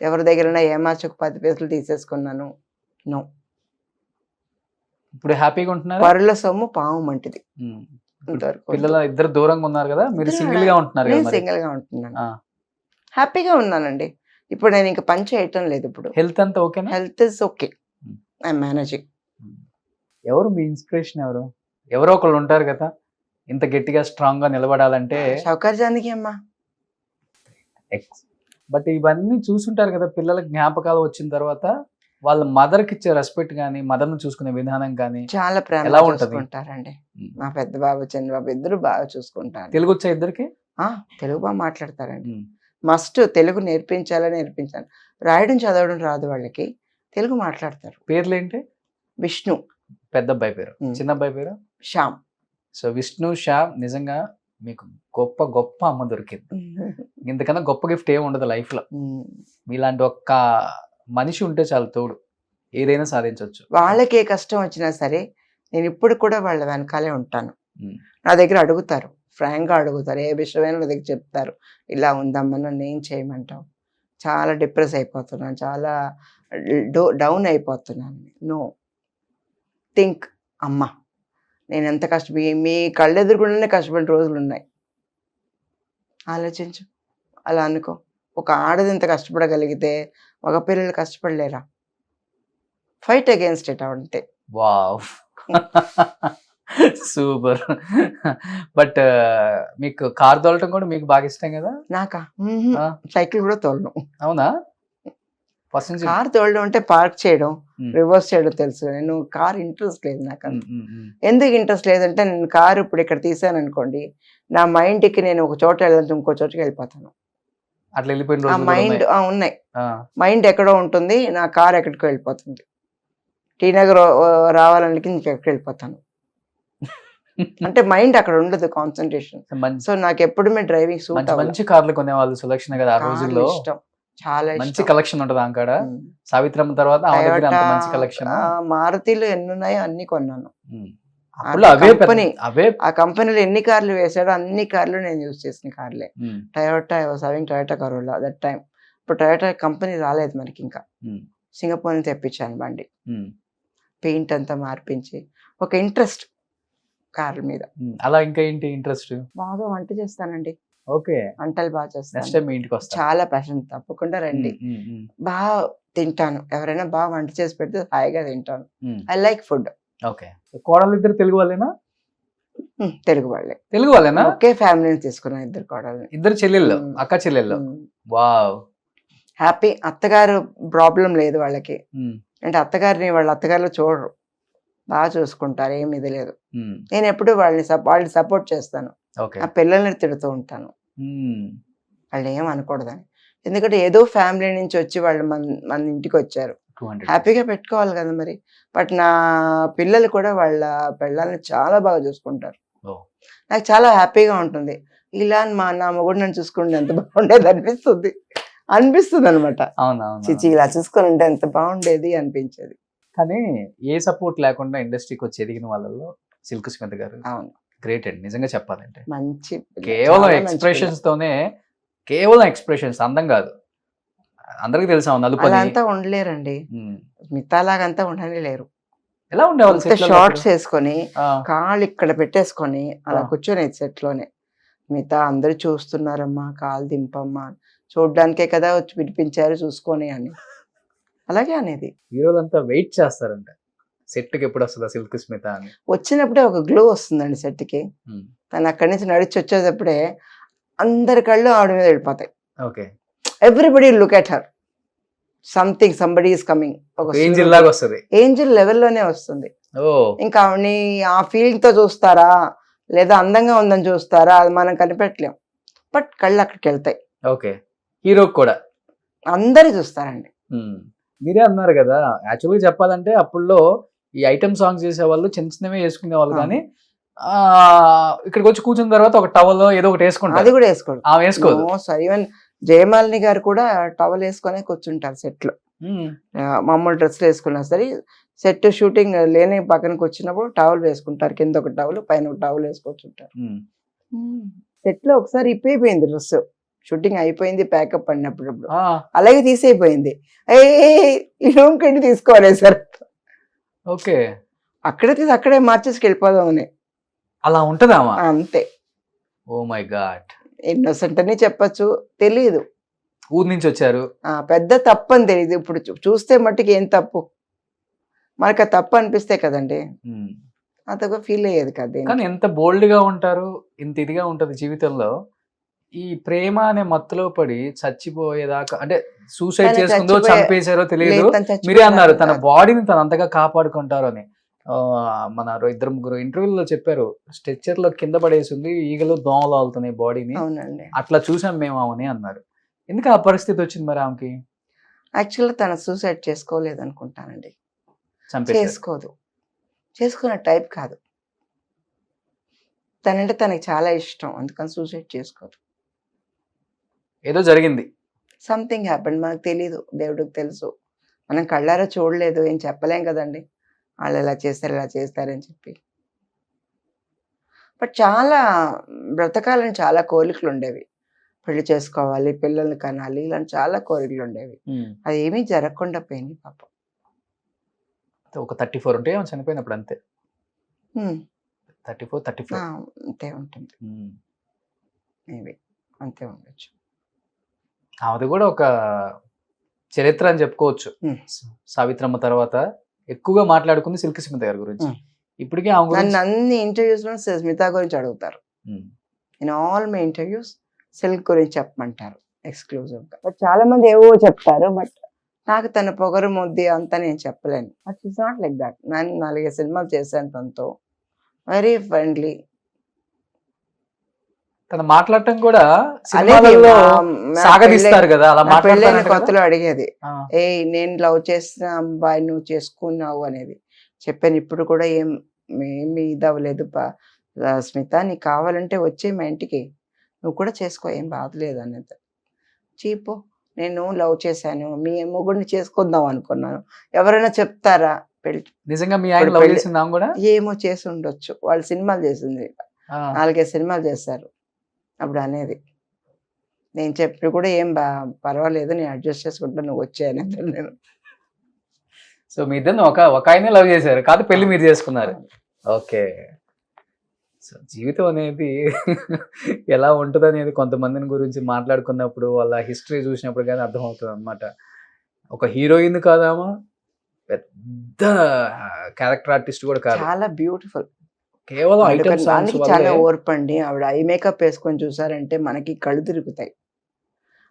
Speaker 3: ఎవరి దగ్గరైనా ఏమార్చి ఒక 10 పైసలు తీసేసుకున్నాను, నో.
Speaker 2: ఇప్పుడు హ్యాపీగా ఉంటున్నారు.
Speaker 3: పరుల సొమ్ము పాము వంటిది. ఇంతవరకు
Speaker 2: పిల్లలు ఇద్దరు దూరంగా ఉన్నారు కదా, మీరు సింగిల్ గా ఉంటున్నారు కదా
Speaker 3: నేను
Speaker 2: మరి?
Speaker 3: సింగిల్ గా ఉంటున్నాను,
Speaker 2: ఆ.
Speaker 3: హ్యాపీగా ఉన్నానండి. ఇప్పుడు నేను ఇంకా పని చేయటం లేదు. ఇప్పుడు
Speaker 2: హెల్త్ అంతా ఓకేనా?
Speaker 3: Health is okay, I'm managing.
Speaker 2: ఎవరు మీ ఇన్స్పిరేషన్? ఎవరో ఒకళ్ళు ఉంటారు కదా, ఇంత గట్టిగా స్ట్రాంగ్ గా నిలబడాలంటే.
Speaker 3: షౌకర్ జానకి అమ్మా.
Speaker 2: బట్ ఇవన్నీ చూసుంటారు కదా, పిల్లల జ్ఞాపకాలు వచ్చిన తర్వాత వాళ్ళ మదర్ కి ఇచ్చే రెస్పెక్ట్ కానీ, మదర్ ను చూసుకునే విధానం కానీ
Speaker 3: చాలా ప్రేమ
Speaker 2: ఎలా ఉంటది?
Speaker 3: చూసుకుంటారండి. మా పెద్ద బాబు చిన్న బాబు ఇద్దరు బాగా చూసుకుంటారు.
Speaker 2: తెలుగు వచ్చా ఇద్దరికి?
Speaker 3: తెలుగు బాగా మాట్లాడతారండి. మస్ట్ తెలుగు నేర్పించాలి. రాయడం చదవడం రాదు వాళ్ళకి, తెలుగు మాట్లాడతారు.
Speaker 2: పేర్లు ఏంటి?
Speaker 3: విష్ణు
Speaker 2: పెద్ద అబ్బాయి పేరు, చిన్న అబ్బాయి పేరు
Speaker 3: శ్యామ్.
Speaker 2: సో విష్ణు, శ్యామ్. నిజంగా మీకు గొప్ప గొప్ప అమ్మ దొరికింది. ఇంతకన్నా గొప్ప గిఫ్ట్ ఏమి ఉండదు లైఫ్ లో. మీలాంటి ఒక్క మనిషి ఉంటే చాలు తోడు, ఏదైనా సాధించవచ్చు.
Speaker 3: వాళ్ళకి ఏ కష్టం వచ్చినా సరే నేను ఇప్పుడు కూడా వాళ్ళ వెనకాలే ఉంటాను. నా దగ్గర అడుగుతారు, ఫ్రాంక్ గా అడుగుతారు, ఏ విషయమైనా నా దగ్గర చెప్తారు, ఇలా ఉందమ్మా నన్ను ఏం చేయమంటావు, చాలా డిప్రెస్ అయిపోతున్నాను, చాలా డౌన్ అయిపోతున్నాను. నో థింక్ అమ్మ, నేను ఎంత కష్టపడి మీ కళ్ళెదురుకుండానే కష్టపడిన రోజులు ఉన్నాయి, ఆలోచించు, అలా అనుకో. ఒక ఆడది ఇంత కష్టపడగలిగితే మగ పిల్లలు కష్టపడలేరా? ఫైట్ అగేన్స్ట్ ఇట్ అంటే.
Speaker 2: Wow, super. బట్ మీకు కార్ తోలటం కూడా మీకు బాగా ఇష్టం కదా?
Speaker 3: నాకా సైకిల్ కూడా తోలడం.
Speaker 2: అవునా? ఫస్ట్ నుంచి
Speaker 3: కార్ తోలడం అంటే పార్క్ చేయడం, రివర్స్ చేయడం తెలుసు. నేను కార్ ఇంట్రెస్ట్ లేదు నాకు. ఎందుకు ఇంట్రెస్ట్ లేదంటే, నేను కారు ఇప్పుడు ఇక్కడ తీసాను అనుకోండి, నా మైండ్కి నేను ఒక చోట వెళ్ళాలంటే ఇంకో చోటుకి వెళ్ళిపోతాను.
Speaker 2: అట్లా వెళ్ళిపోయిన
Speaker 3: ఆ
Speaker 2: రోజులు కూడా
Speaker 3: మైండ్
Speaker 2: ఉన్నాయి.
Speaker 3: ఉన్నాయి,
Speaker 2: ఆ,
Speaker 3: మైండ్ ఎక్కడో ఉంటుంది, నా కార్ ఎక్కడికో వెళ్ళిపోతుంది. టీ నగర్ రావాలని ఇంకెక్కడికి వెళ్ళిపోతాను. అంటే మైండ్ అక్కడ ఉండదు, కాన్సన్ట్రేషన్.
Speaker 2: మంచి
Speaker 3: సో నాకు ఎప్పుడు డ్రైవింగ్ సూట్
Speaker 2: మంచి మంచి కార్లు కొనేవాళ్ళు సులక్షణ కదా ఆ రోజుల్లో.
Speaker 3: ఇష్టం, చాలా
Speaker 2: మంచి
Speaker 3: ఇష్టం.
Speaker 2: కలెక్షన్ ఉంటది ఆంకాడ. సావిత్రమ్మ తర్వాత ఆమె దగ్గర అంత మంచి కలెక్షన్.
Speaker 3: మారుతిలో ఎన్ని ఉన్నాయో అన్ని కొన్నాను.
Speaker 2: అప్పుడు అవే
Speaker 3: company.
Speaker 2: అవే
Speaker 3: ఆ కంపెనీలో ఎన్ని కార్లు వేసాడో అన్ని కార్లు నేను యూజ్ చేసిన కార్లే. Toyota, I was having Toyota Corolla that time. ఇప్పుడు టయోటా కంపెనీ రాలేదు మనకి ఇంకా, సింగపూర్ నుంచి తెప్పించాను బండి. పెయింట్ అంతా మార్పించి, ఒక ఇంట్రెస్ట్ కార్ల మీద.
Speaker 2: అలా ఇంకా ఏంటి ఇంట్రెస్ట్?
Speaker 3: బాగా వంట చేస్తానండి.
Speaker 2: ఓకే,
Speaker 3: వంటలు బాగా
Speaker 2: నెక్స్ట్
Speaker 3: చేస్తాను,
Speaker 2: టైం మీ ఇంటికి వస్తా.
Speaker 3: చాలా ప్యాషన్. తప్పకుండా రండి. బాగా తింటాను, ఎవరైనా బాగా వంట చేసి పెడితే హాయిగా తింటాను. I like food.
Speaker 2: ఓకే, కోడలు ఇద్దరు తెలుగు వాళ్ళేనా?
Speaker 3: తెలుగు వాళ్ళే.
Speaker 2: తెలుగు వాళ్ళేనా?
Speaker 3: ఒకే ఫ్యామిలీని తీసుకున్నాను, ఇద్దరు కోడల్ని.
Speaker 2: ఇద్దరు చెల్లెళ్ళు, అక్క చెల్లెళ్ళు. Wow,
Speaker 3: happy. అత్తగారు ప్రాబ్లం లేదు వాళ్ళకి, అంటే అత్తగారిని వాళ్ళ అత్తగారిలో చూడరు, బాగా చూసుకుంటారు, ఏమి ఇది లేదు. నేను ఎప్పుడు వాళ్ళని సపోర్ట్ చేస్తాను,
Speaker 2: ఓకే.
Speaker 3: ఆ పిల్లల్ని తిడుతూ ఉంటాను, వాళ్ళు ఏం అనకూడదని. ఎందుకంటే ఏదో ఫ్యామిలీ నుంచి వచ్చి వాళ్ళు మన ఇంటికి వచ్చారు, హ్యాపీగా పెట్టుకోవాలి కదా మరి. బట్ నా పిల్లలు కూడా వాళ్ళ పిల్లల్ని చాలా బాగా చూసుకుంటారు. నాకు చాలా హ్యాపీగా ఉంటుంది. ఇలా నా మొగుడు నన్ను చూసుకుంటే ఎంత బాగుండేది అనిపిస్తుంది అనమాట. చిచి ఇలా చూసుకొని ఉంటే ఎంత బాగుండేది అనిపించేది.
Speaker 2: కానీ ఏ సపోర్ట్ లేకుండా ఇండస్ట్రీకి వచ్చి ఎదిగిన వాళ్ళలో సిల్క్ స్మిత గారు
Speaker 3: అవును,
Speaker 2: గ్రేట్ అండి నిజంగా చెప్పాలంటే.
Speaker 3: మంచి
Speaker 2: కేవలం ఎక్స్ప్రెషన్స్ తోనే, కేవలం ఎక్స్ప్రెషన్స్, అందం కాదు, అందరికి తెలుసా నలుపని.
Speaker 3: అంతా ఉండలేరండి, మిగతాలాగంతా ఉండనే లేరు.
Speaker 2: ఎలా ఉండేవాళ్ళు set లలో
Speaker 3: షార్ట్స్
Speaker 2: అప్పుడు?
Speaker 3: వేసుకొని
Speaker 2: ఆ,
Speaker 3: కాళ్ళు ఇక్కడ పెట్టేసుకొని అలా
Speaker 2: ఆ.
Speaker 3: కూర్చొని సెట్ లోనే మిగతా అందరు చూస్తున్నారమ్మా కాలు దింపమ్మా చూడ్డానికే కదా వచ్చి పిలిపించారు చూసుకొని అని అలాగే అనేది.
Speaker 2: హీరోలంతా వెయిట్ చేస్తారంట సెట్ కి ఎప్పుడు వస్తుందా సిల్క్ స్మిత అని.
Speaker 3: వచ్చినప్పుడే ఒక గ్లో వస్తుందండి సెట్ కి.
Speaker 2: ఉమ్,
Speaker 3: తను అక్కడి నుంచి నడిచి వచ్చేటప్పుడే అందరి కళ్ళు ఆవిడ మీద వెళ్ళిపోతాయి.
Speaker 2: Okay,
Speaker 3: everybody look at her, something somebody is coming. ఒక
Speaker 2: ఏంజిల్ లాగా వస్తుంది.
Speaker 3: ఏంజిల్ లెవెల్లోనే వస్తుంది.
Speaker 2: ఓ,
Speaker 3: ఇంకా ఆవిడని ఆ ఫీలింగ్ తో చూస్తారా లేదా అందంగా ఉందని చూస్తారా అది మనం కనిపెట్టలేం. బట్ కళ్ళు అక్కడికి వెళ్తాయి,
Speaker 2: ఓకే, హీరో కూడా.
Speaker 3: అందరూ చూస్తారండి.
Speaker 2: ఉమ్, మీరే అన్నారు కదా, యాక్చువల్గా చెప్పాలంటే అప్పుడులో ఈ ఐటమ్ సాంగ్స్ చేసేవాళ్ళు చిన్న చిన్నవే వేసుకునేవాళ్ళు,
Speaker 3: ఆ.
Speaker 2: కానీ ఆ ఇక్కడికి వచ్చి కూర్చున్న తర్వాత ఒక టవల్ ఏదో ఒకటి
Speaker 3: అది
Speaker 2: వేసుకుంటారు.
Speaker 3: కూడా వేసుకోడు.
Speaker 2: ఆమె వేసుకోదు.
Speaker 3: ఈవెన్ జయమాలిని గారు కూడా టవల్ వేసుకొని కూర్చుంటారు సెట్ లో.
Speaker 2: ఉమ్,
Speaker 3: మామూలు డ్రెస్లు వేసుకున్నా సరే సెట్ షూటింగ్ లేని పక్కనకి వచ్చినప్పుడు టవల్ వేసుకుంటారు. కింద ఒక టవల్ పైన ఒక టవల్ వేసుకొచ్చుంటారు.
Speaker 2: ఉమ్.
Speaker 3: సెట్ లో ఒకసారి ఇప్పైపోయింది డ్రెస్, షూటింగ్ అయిపోయింది ప్యాకప్ అన్నప్పుడు
Speaker 2: ఆ,
Speaker 3: అలాగే తీసేయిపోయింది. ఈ రూమ్ కంటే తీసుకోవాలి సార్,
Speaker 2: ఓకే,
Speaker 3: అక్కడే తీసి అక్కడే మార్చేసి వెళ్ళిపోదామని.
Speaker 2: అలా ఉంటదామా?
Speaker 3: అంతే,
Speaker 2: ఓ మై గాడ్.
Speaker 3: ఇన్నోసెంట్ అని చెప్పచ్చు, తెలియదు.
Speaker 2: ఊరు నుంచి వచ్చారు.
Speaker 3: పెద్ద తప్పు అని తెలియదు. ఇప్పుడు చూస్తే మట్టుకి ఏం తప్పు, మనకు ఆ తప్పు అనిపిస్తే కదండి,
Speaker 2: ఉమ్.
Speaker 3: అంతగా ఫీల్ అయ్యేది కదా.
Speaker 2: కానీ ఎంత బోల్డ్ గా ఉంటారు, ఇంత ఇదిగా ఉంటది జీవితంలో. ఈ ప్రేమ అనే మత్తులో పడి చచ్చిపోయేదాకా, అంటే సూసైడ్
Speaker 3: తను
Speaker 2: చేసుకుందో
Speaker 3: చచ్చిపోయే-
Speaker 2: చంపేశారో తెలియదు.
Speaker 3: లేదు, తను చచ్చిపోయిన
Speaker 2: మీరే అన్నారు తన
Speaker 3: కాదు.
Speaker 2: బాడీని తను అంతగా కాపాడుకుంటారు అని. మన ఇద్దరు ముగ్గురు ఇంటర్వ్యూలో చెప్పారు, స్ట్రెచ్చర్ లో కింద పడేసింది, ఈగలు దోమలు ఆలుతున్నాయి బాడీని,
Speaker 3: అవునండి.
Speaker 2: అట్లా చూసాం మేము ఆమెని అన్నారు. ఎందుకు ఆ పరిస్థితి వచ్చింది మరి ఆమెకి?
Speaker 3: యాక్చువల్గా తను సూసైడ్ చేసుకోలేదు అనుకుంటానండి.
Speaker 2: చంపేశారు.
Speaker 3: చేసుకోదు, చేసుకున్న టైప్ కాదు. తనంటే తనకి చాలా ఇష్టం, అందుకని సూసైడ్ చేసుకోదు.
Speaker 2: ఏదో జరిగింది.
Speaker 3: సంథింగ్ హ్యాపెండ్, మనకు తెలీదు, దేవుడికి తెలుసు. మనం కళ్ళారా చూడలేదు, ఏం చెప్పలేం కదండి వాళ్ళు ఇలా చేస్తారు ఇలా చేస్తారని చెప్పి. బట్ చాలా బ్రతకాలని చాలా కోరికలు ఉండేవి. పెళ్లి చేసుకోవాలి, పిల్లల్ని కనాలి, ఇలాంటి చాలా కోరికలు ఉండేవి.
Speaker 2: ఉమ్.
Speaker 3: అది ఏమీ జరగకుండా పోయింది పాపం.
Speaker 2: ఒక 34 ఉంటే ఆమె చనిపోయినప్పుడు, అంతే.
Speaker 3: హ్మ్.
Speaker 2: 34.
Speaker 3: అంతే ఉంటుంది, మేబీ అంతే ఉండొచ్చు.
Speaker 2: ఆమెది కూడా ఒక చరిత్ర అని చెప్పుకోవచ్చు.
Speaker 3: Hmm.
Speaker 2: సావిత్రమ్మ తర్వాత ఎక్కువగా మాట్లాడుకుంది సిల్క్ స్మిత గారి గురించి.
Speaker 3: Hmm.
Speaker 2: ఇప్పటికీ ఆమె గురించి
Speaker 3: నన్ను అన్ని ఇంటర్వ్యూస్ లో స్మిత గురించి అడుగుతారు.
Speaker 2: Hmm.
Speaker 3: In all my interviews silk గురించి చెప్పమంటారు ఎక్స్క్లూజివ్ గా. బట్ చాలా మంది ఏవో చెప్తారు, బట్ నాకు తన పొగరు ముద్ది అంతా నేను చెప్పలేను. But it's not like that. నేను 4 సినిమాలు చేశాను తనతో, వెరీ ఫ్రెండ్లీ.
Speaker 2: తను మాట్లాడటం కూడా
Speaker 3: అనేది
Speaker 2: సినిమాలలో
Speaker 3: నా
Speaker 2: సాగదీస్తారు కదా, అలా
Speaker 3: నా పెళ్ళైన
Speaker 2: మాట్లాడతారంట కదా?
Speaker 3: కొత్తలో అడిగేది,
Speaker 2: ఆ,
Speaker 3: నేను లవ్ చేసిన అబ్బాయి నువ్వు చేసుకున్నావు అనేది. చెప్పాను, ఇప్పుడు కూడా ఏమి ఇది అవ్వలేదు స్మిత, నీకు కావాలంటే వచ్చే మా ఇంటికి, నువ్వు కూడా చేసుకో, ఏం బాధలేదు అనేది. చీపు, నేను లవ్ చేశాను, మీ మొగుడిని చేసుకుందాం అనుకున్నాను, ఎవరైనా చెప్తారా? పెళ్లి
Speaker 2: నిజంగా మీ ఆయన లవ్ చేసింది ఆమె కూడా?
Speaker 3: ఏమో చేసి ఉండొచ్చు, వాళ్ళు సినిమాలు చేసింది,
Speaker 2: ఆ,
Speaker 3: 4 సినిమాలు చేశారు. అప్పుడు అనేది నేను చెప్పి కూడా ఏం పర్వాలేదు, నేను అడ్జస్ట్ చేసుకుంటా, నువ్వు వచ్చాయని నేను.
Speaker 2: సో మీ ఇద్దరు ఒక ఆయనే లవ్ చేశారు, కాదు పెళ్లి మీరు చేసుకున్నారు. ఓకే. సో జీవితం అనేది ఎలా ఉంటుంది అనేది కొంతమందిని గురించి మాట్లాడుకున్నప్పుడు, వాళ్ళ హిస్టరీ చూసినప్పుడు కానీ అర్థమవుతుంది అనమాట. ఒక హీరోయిన్ కాదామా, పెద్ద క్యారెక్టర్ ఆర్టిస్ట్ కూడా కాదు,
Speaker 3: చాలా బ్యూటిఫుల్.
Speaker 2: కేవలం ఐటమ్ సాంగ్స్
Speaker 3: దానికి చాలా ఓర్పండి. ఆవిడ ఐ మేకప్ వేసుకొని చూసారంటే మనకి కళ్ళు తిరుగుతాయి.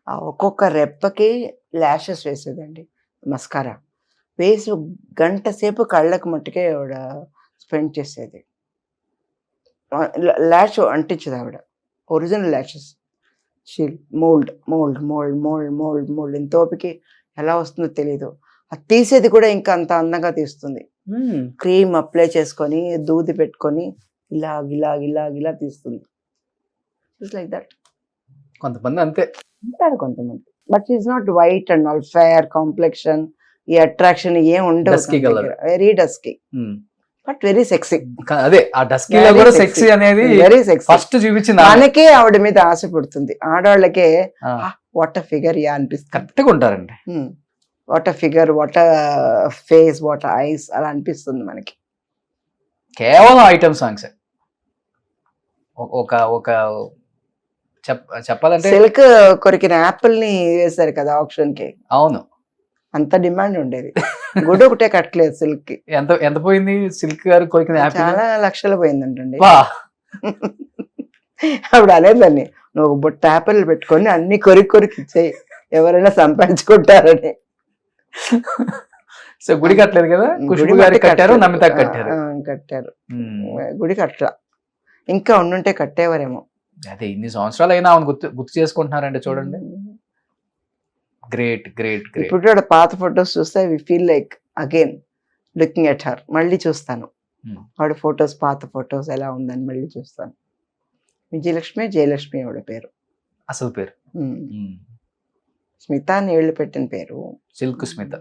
Speaker 3: ఆ ఒక్కొక్క రెప్పకి ల్యాషెస్ వేసేదండి, మస్కారా వేసి గంట సేపు కళ్ళకు మట్టుకే ఆవిడ స్పెండ్ చేసేది. ల్యాష్ అంటించదు ఆవిడ, original lashes. She'll mould mould mould mould mould mould ఎంత ఓపికి ఎలా వస్తుందో తెలీదు. అది తీసేది కూడా ఇంకా అంత అందంగా తీస్తుంది. క్రీమ్ అప్లై చేసుకొని దూది పెట్టుకొని ఇలా తీస్తుంది. It's like that.
Speaker 2: కొంతమంది అంతే
Speaker 3: ఉంటారు కొంతమంది, but is not white and all fair complexion, ఈ అట్రాక్షన్ ఏం
Speaker 2: Dusky colour.
Speaker 3: ఉండవు. Very dusky but very sexy.
Speaker 2: అదే ఆ డస్కీ లో
Speaker 3: Very
Speaker 2: కూడా
Speaker 3: sexy.
Speaker 2: సెక్సీ అనేది
Speaker 3: వెరీ సెక్సీ.
Speaker 2: ఫస్ట్ చూపించింది ఆమె.
Speaker 3: మనకే ఆవిడ మీద ఆశ పుడుతుంది, ఆడవాళ్ళకే
Speaker 2: ఆ,
Speaker 3: వాట్ అ ఫిగర్ యా అనిపిస్తుంది.
Speaker 2: కరెక్ట్గా ఉంటారండి.
Speaker 3: What a figure, what a face, what a ice అలా అనిపిస్తుంది మనకి.
Speaker 2: కేవలం ఐటమ్ సాంగ్స్. ఒక ఒక చెప్పాలంటే
Speaker 3: సిల్క్ కొరికిన యాపిల్ ని వేశారు కదా ఆప్షన్ కి,
Speaker 2: అవును.
Speaker 3: అంత డిమాండ్ ఉండేది. గుడి ఒకటే కట్టలేదు సిల్క్ కి,
Speaker 2: ఎంత పోయింది సిల్క్ గారు కొరికిన యాపిల్?
Speaker 3: చాలా లక్షలు పోయిందంటండి.
Speaker 2: వా!
Speaker 3: అప్పుడు అనేదాన్ని, నువ్వు బుట్ట యాపిల్ పెట్టుకొని అన్ని కొరికి ఇచ్చేయి, ఎవరైనా సంపాదించుకుంటారని.
Speaker 2: సో గుడి కట్టలేదు కదా, ఖుష్బు గారికి కట్టారు, నమిత కట్టారు.
Speaker 3: కట్టారు. గుడి కట్టలా, ఇంకా ఉండుంటే కట్టేవారేమో.
Speaker 2: అదే ఇన్ని సంవత్సరాలు అయినా ఆమెను గుర్తు చేసుకుంటున్నారంటే చూడండి. Great great great.
Speaker 3: ఇప్పుడు కూడా పాత ఫొటోస్ చూస్తే we feel like again looking at her. మళ్ళీ చూస్తాను ఆవిడ ఫొటోస్, పాత ఫొటోస్ ఎలా ఉందని మళ్ళీ చూస్తాను. విజయలక్ష్మి, జయలక్ష్మి ఆవిడ పేరు,
Speaker 2: అసలు పేరు.
Speaker 3: స్మిత అని ఏళ్ళు పెట్టిన పేరు
Speaker 2: సిల్క్ స్మిత.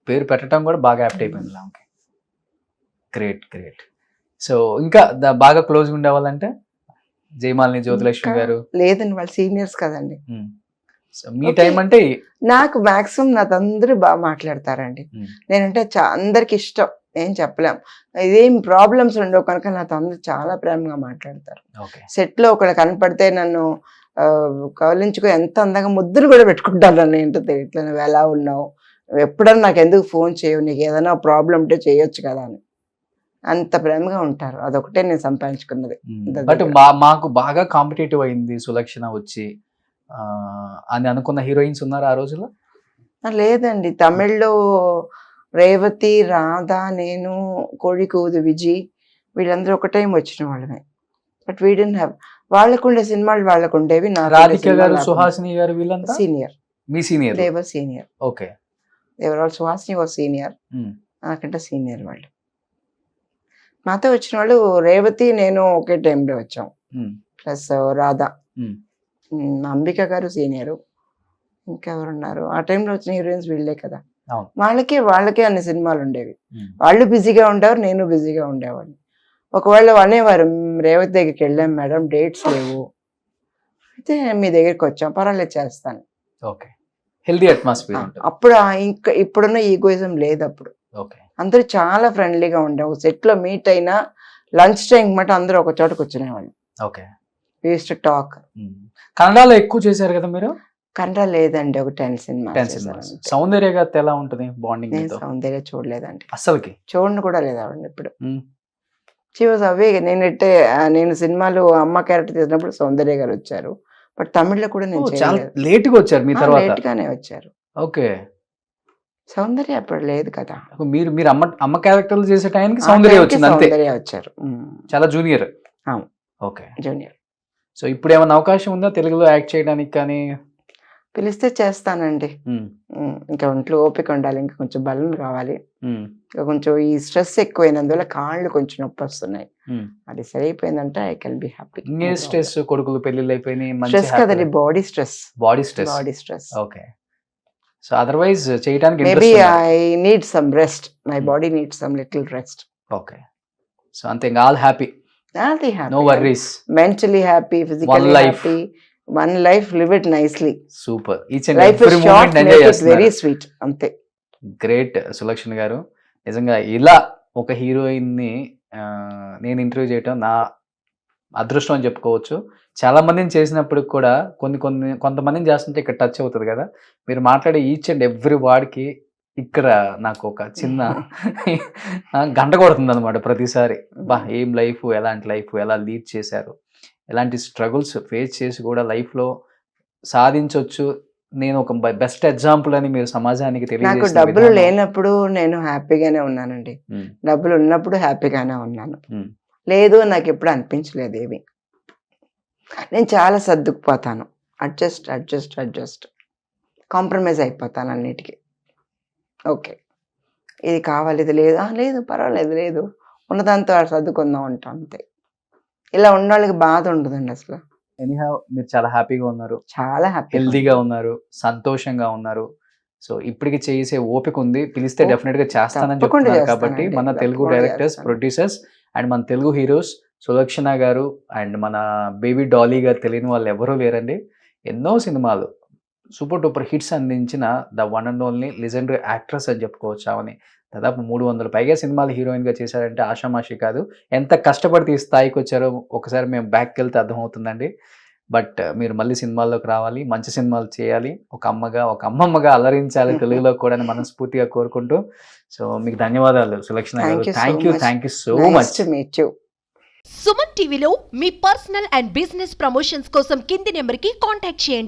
Speaker 2: పేరు పెట్టడం కూడా బాగా యాప్ట్ అయిపోయింది ఆమెకి. Great great. సో ఇంకా బాగా క్లోజ్గా ఉండేవాళ్ళంటే జయమాలిని, జ్యోతిలక్ష్మి గారు?
Speaker 3: లేదండి, వాళ్ళు సీనియర్స్ కదండి.
Speaker 2: సో మీ టైం అంటే
Speaker 3: నాకు మాక్సిమం నాతో అందరూ బాగా మాట్లాడతారండి. నేనంటే అందరికి ఇష్టం, ఏం చెప్పలేం. ఇదేం ప్రాబ్లమ్స్ ఉండవు కనుక నాతో అందరూ చాలా ప్రేమగా మాట్లాడతారు. సెట్ లో ఒకళ్ళు కనపడితే నన్ను కవలించుకో ఎంత అందంగా ముద్దులు కూడా పెట్టుకుంటారు నన్ను. ఏంటో ఇట్లా నువ్వు ఎలా ఉన్నావు, ఎప్పుడన్నా నాకు ఎందుకు ఫోన్ చేయవు, నీకు ఏదైనా ప్రాబ్లం ఉంటే చేయొచ్చు కదా అని అంత ప్రేమగా ఉంటారు. అదొకటే నేను సంపాదించుకున్నది.
Speaker 2: బట్ మాకు బాగా కాంపిటేటివ్ అయింది సులక్షణ వచ్చి అని అనుకున్న హీరోయిన్స్ ఉన్నారు ఆ రోజుల్లో?
Speaker 3: లేదండి, తమిళ్లో రేవతి, రాధ, నేను, కోడికూదు, విజయ్ వీళ్ళందరూ ఒక టైం వచ్చిన వాళ్ళమే. బట్ వీ డెంట్ హ్యావ్, వాళ్ళకుండే సినిమాలు వాళ్ళకు ఉండేవి.
Speaker 2: రాధిక గారు, సుహాసిని గారు వీళ్ళంతా
Speaker 3: సీనియర్.
Speaker 2: మీ senior?
Speaker 3: They were senior.
Speaker 2: Okay.
Speaker 3: They were Suhasini was senior, నాకంటే సీనియర్ వాళ్ళు. మాతో వచ్చిన వాళ్ళు రేవతి, నేను ఒకే టైంలో వచ్చాం. ప్లస్ రాధ, అంబిక గారు సీనియరు, ఇంకెవరున్నారు ఆ టైంలో వచ్చిన హీరోయిన్స్ వీళ్ళే కదా. వాళ్ళకే అన్ని సినిమాలు ఉండేవి. వాళ్ళు బిజీగా ఉండేవారు, నేను బిజీగా ఉండేవాడిని. ఒకవేళ అనేవారు, రేవతి దగ్గరికి వెళ్ళాం మేడం, డేట్స్ లేవు, అయితే మీ దగ్గరికి వచ్చాం, పర్వాలేదు చేస్తాను.
Speaker 2: ఓకే. Healthy atmosphere.
Speaker 3: అప్పుడు ఇంకా ఇప్పుడున్న ఈగోయిజం లేదు. అప్పుడు అందరూ చాలా ఫ్రెండ్లీగా ఉండేవారు. సెట్ లో మీట్ అయినా లంచ్ టైం మాట అందరూ ఒక చోట కూర్చునేవాళ్ళు.
Speaker 2: Okay.
Speaker 3: We used to talk.
Speaker 2: కన్నడలో ఎక్కువ చేశారు కదా మీరు?
Speaker 3: కన్నడ లేదండి, ఒక 10 సినిమాస్.
Speaker 2: సౌందర్య గారితో ఎలా ఉంటుంది బాండింగ్?
Speaker 3: నేను సౌందర్య చూడలేదండి,
Speaker 2: అసలుకి
Speaker 3: చూడను కూడా లేదు ఆవిడ ఇప్పుడు. షీ వాజ్ అవే. నేను సినిమాలు అమ్మ క్యారెక్టర్ చేసినప్పుడు సౌందర్య గారు వచ్చారు. బట్ తమిళ్లో కూడా నేను
Speaker 2: చాలా లేట్ గా వచ్చారు, మీ తర్వాత
Speaker 3: లేట్ గానే వచ్చారు.
Speaker 2: ఓకే.
Speaker 3: సౌందర్య అప్పుడు లేదు కదా.
Speaker 2: మీరు అమ్మ క్యారెక్టర్లు చేసే టైంకి సౌందర్య వచ్చింది అంతే.
Speaker 3: సౌందర్య వచ్చారు,
Speaker 2: చాలా జూనియర్. Okay,
Speaker 3: junior.
Speaker 2: సో ఇప్పుడు ఏమైనా అవకాశం ఉందా తెలుగులో యాక్ట్ చేయడానికి? కానీ
Speaker 3: పిలిస్తే చేస్తానండి. ఇంకా ఒంట్లో ఓపిక ఉండాలి, ఇంకా కొంచెం బలం కావాలి. ఇంకా కొంచెం ఈ స్ట్రెస్ ఎక్కువైనందువల్ల కాళ్ళు కొంచెం నొప్పి వస్తున్నాయి. అది సరైపోయిందంటే I can be happy.
Speaker 2: Stress, కొడుకులు పెళ్లిళ్ళు అయిపోయినాయి,
Speaker 3: స్ట్రెస్ కదండి, body stress.
Speaker 2: Body stress. Okay. So otherwise చేయడానికి
Speaker 3: maybe I need some rest, my body need some little rest.
Speaker 2: Okay. So అంతే, ఇంకా all happy, no worries,
Speaker 3: mentally happy, physically happy. One life, live it nicely.
Speaker 2: Super. Each and
Speaker 3: life
Speaker 2: every
Speaker 3: is short,
Speaker 2: moment
Speaker 3: make
Speaker 2: enjoy
Speaker 3: it very sweet. అంతే.
Speaker 2: Great Sulakshana గారు, నిజంగా ఇలా ఒక heroine ని నేను interview చేయటం నా అదృష్టం అని చెప్పుకోవచ్చు. చాలా మందిని చేసినప్పుడు కూడా కొంతమందిని చేస్తుంటే ఇక్కడ టచ్ అవుతుంది కదా. మీరు మాట్లాడే ఈచ్ అండ్ ఎవ్రీ వాడికి ఇక్కడ నాకు ఒక చిన్న గంట కొడుతుంది అనమాట ప్రతిసారి. బా, ఏం లైఫ్, ఎలాంటి లైఫ్, ఎలా లీడ్ చేశారు, ఎలాంటి స్ట్రగుల్స్ ఫేస్ చేసి కూడా లైఫ్లో సాధించవచ్చు. నేను ఒక బెస్ట్ ఎగ్జాంపుల్ అని మీరు సమాజానికి తెలియజేస్తారు.
Speaker 3: నాకు డబ్బులు లేనప్పుడు నేను హ్యాపీగానే ఉన్నానండి, డబ్బులు ఉన్నప్పుడు హ్యాపీగానే ఉన్నాను. లేదు, నాకు ఎప్పుడు అనిపించలేదు ఏమి. నేను చాలా సర్దుకుపోతాను, అడ్జస్ట్ కాంప్రమైజ్ అయిపోతాను అన్నిటికీ. ఓకే, ఇది కావాలి, ఇది లేదు, లేదు పర్వాలేదు, లేదు ఉన్నదాంతో సర్దుకుందాం అంటాం అంతే. ఇలా ఉన్న వాళ్ళకి బాధ ఉండదండి అసలు.
Speaker 2: ఎనీహౌ మీరు చాలా హ్యాపీగా ఉన్నారు,
Speaker 3: చాలా హ్యాపీ,
Speaker 2: హెల్దీగా ఉన్నారు, సంతోషంగా ఉన్నారు. సో ఇప్పటికి చేసే ఓపిక ఉంది, పిలిస్తే డెఫినెట్ గా చేస్తానని చెప్తున్నారు. కాబట్టి మన తెలుగు డైరెక్టర్స్, ప్రొడ్యూసర్స్ అండ్ మన తెలుగు హీరోస్ సులక్షణ గారు అండ్ మన బేబీ డాలీ గారు తెలియని వాళ్ళు ఎవరూ లేరండి. ఎన్నో సినిమాలు సూపర్ డూపర్ హిట్స్ అందించిన the one and only legendary actress అని చెప్పుకోవచ్చు ఆమెని. దాదాపు 300 పైగా సినిమాలు హీరోయిన్‌గా చేశారంటే ఆషామాషి కాదు. ఎంత కష్టపడితే ఈ స్థాయికొచ్చారో ఒకసారి మేము బ్యాక్‌కెళ్తే అర్థమవుతుందండి. బట్ మీరు మళ్ళీ సినిమాల్లోకి రావాలి, మంచి సినిమాలు చేయాలి, ఒక అమ్మగా, ఒక అమ్మమ్మగా అలరించాలి తెలుగులో కూడా అని మనస్ఫూర్తిగా కోరుకుంటూ, సో మీకు ధన్యవాదాలు సులక్షణ గారు. Thank you so much.
Speaker 3: To meet you.
Speaker 4: Suman టీవీలో మీ పర్సనల్ అండ్ బిజినెస్ ప్రమోషన్స్ కోసం కింది నెంబర్కి కాంటాక్ట్ చేయండి.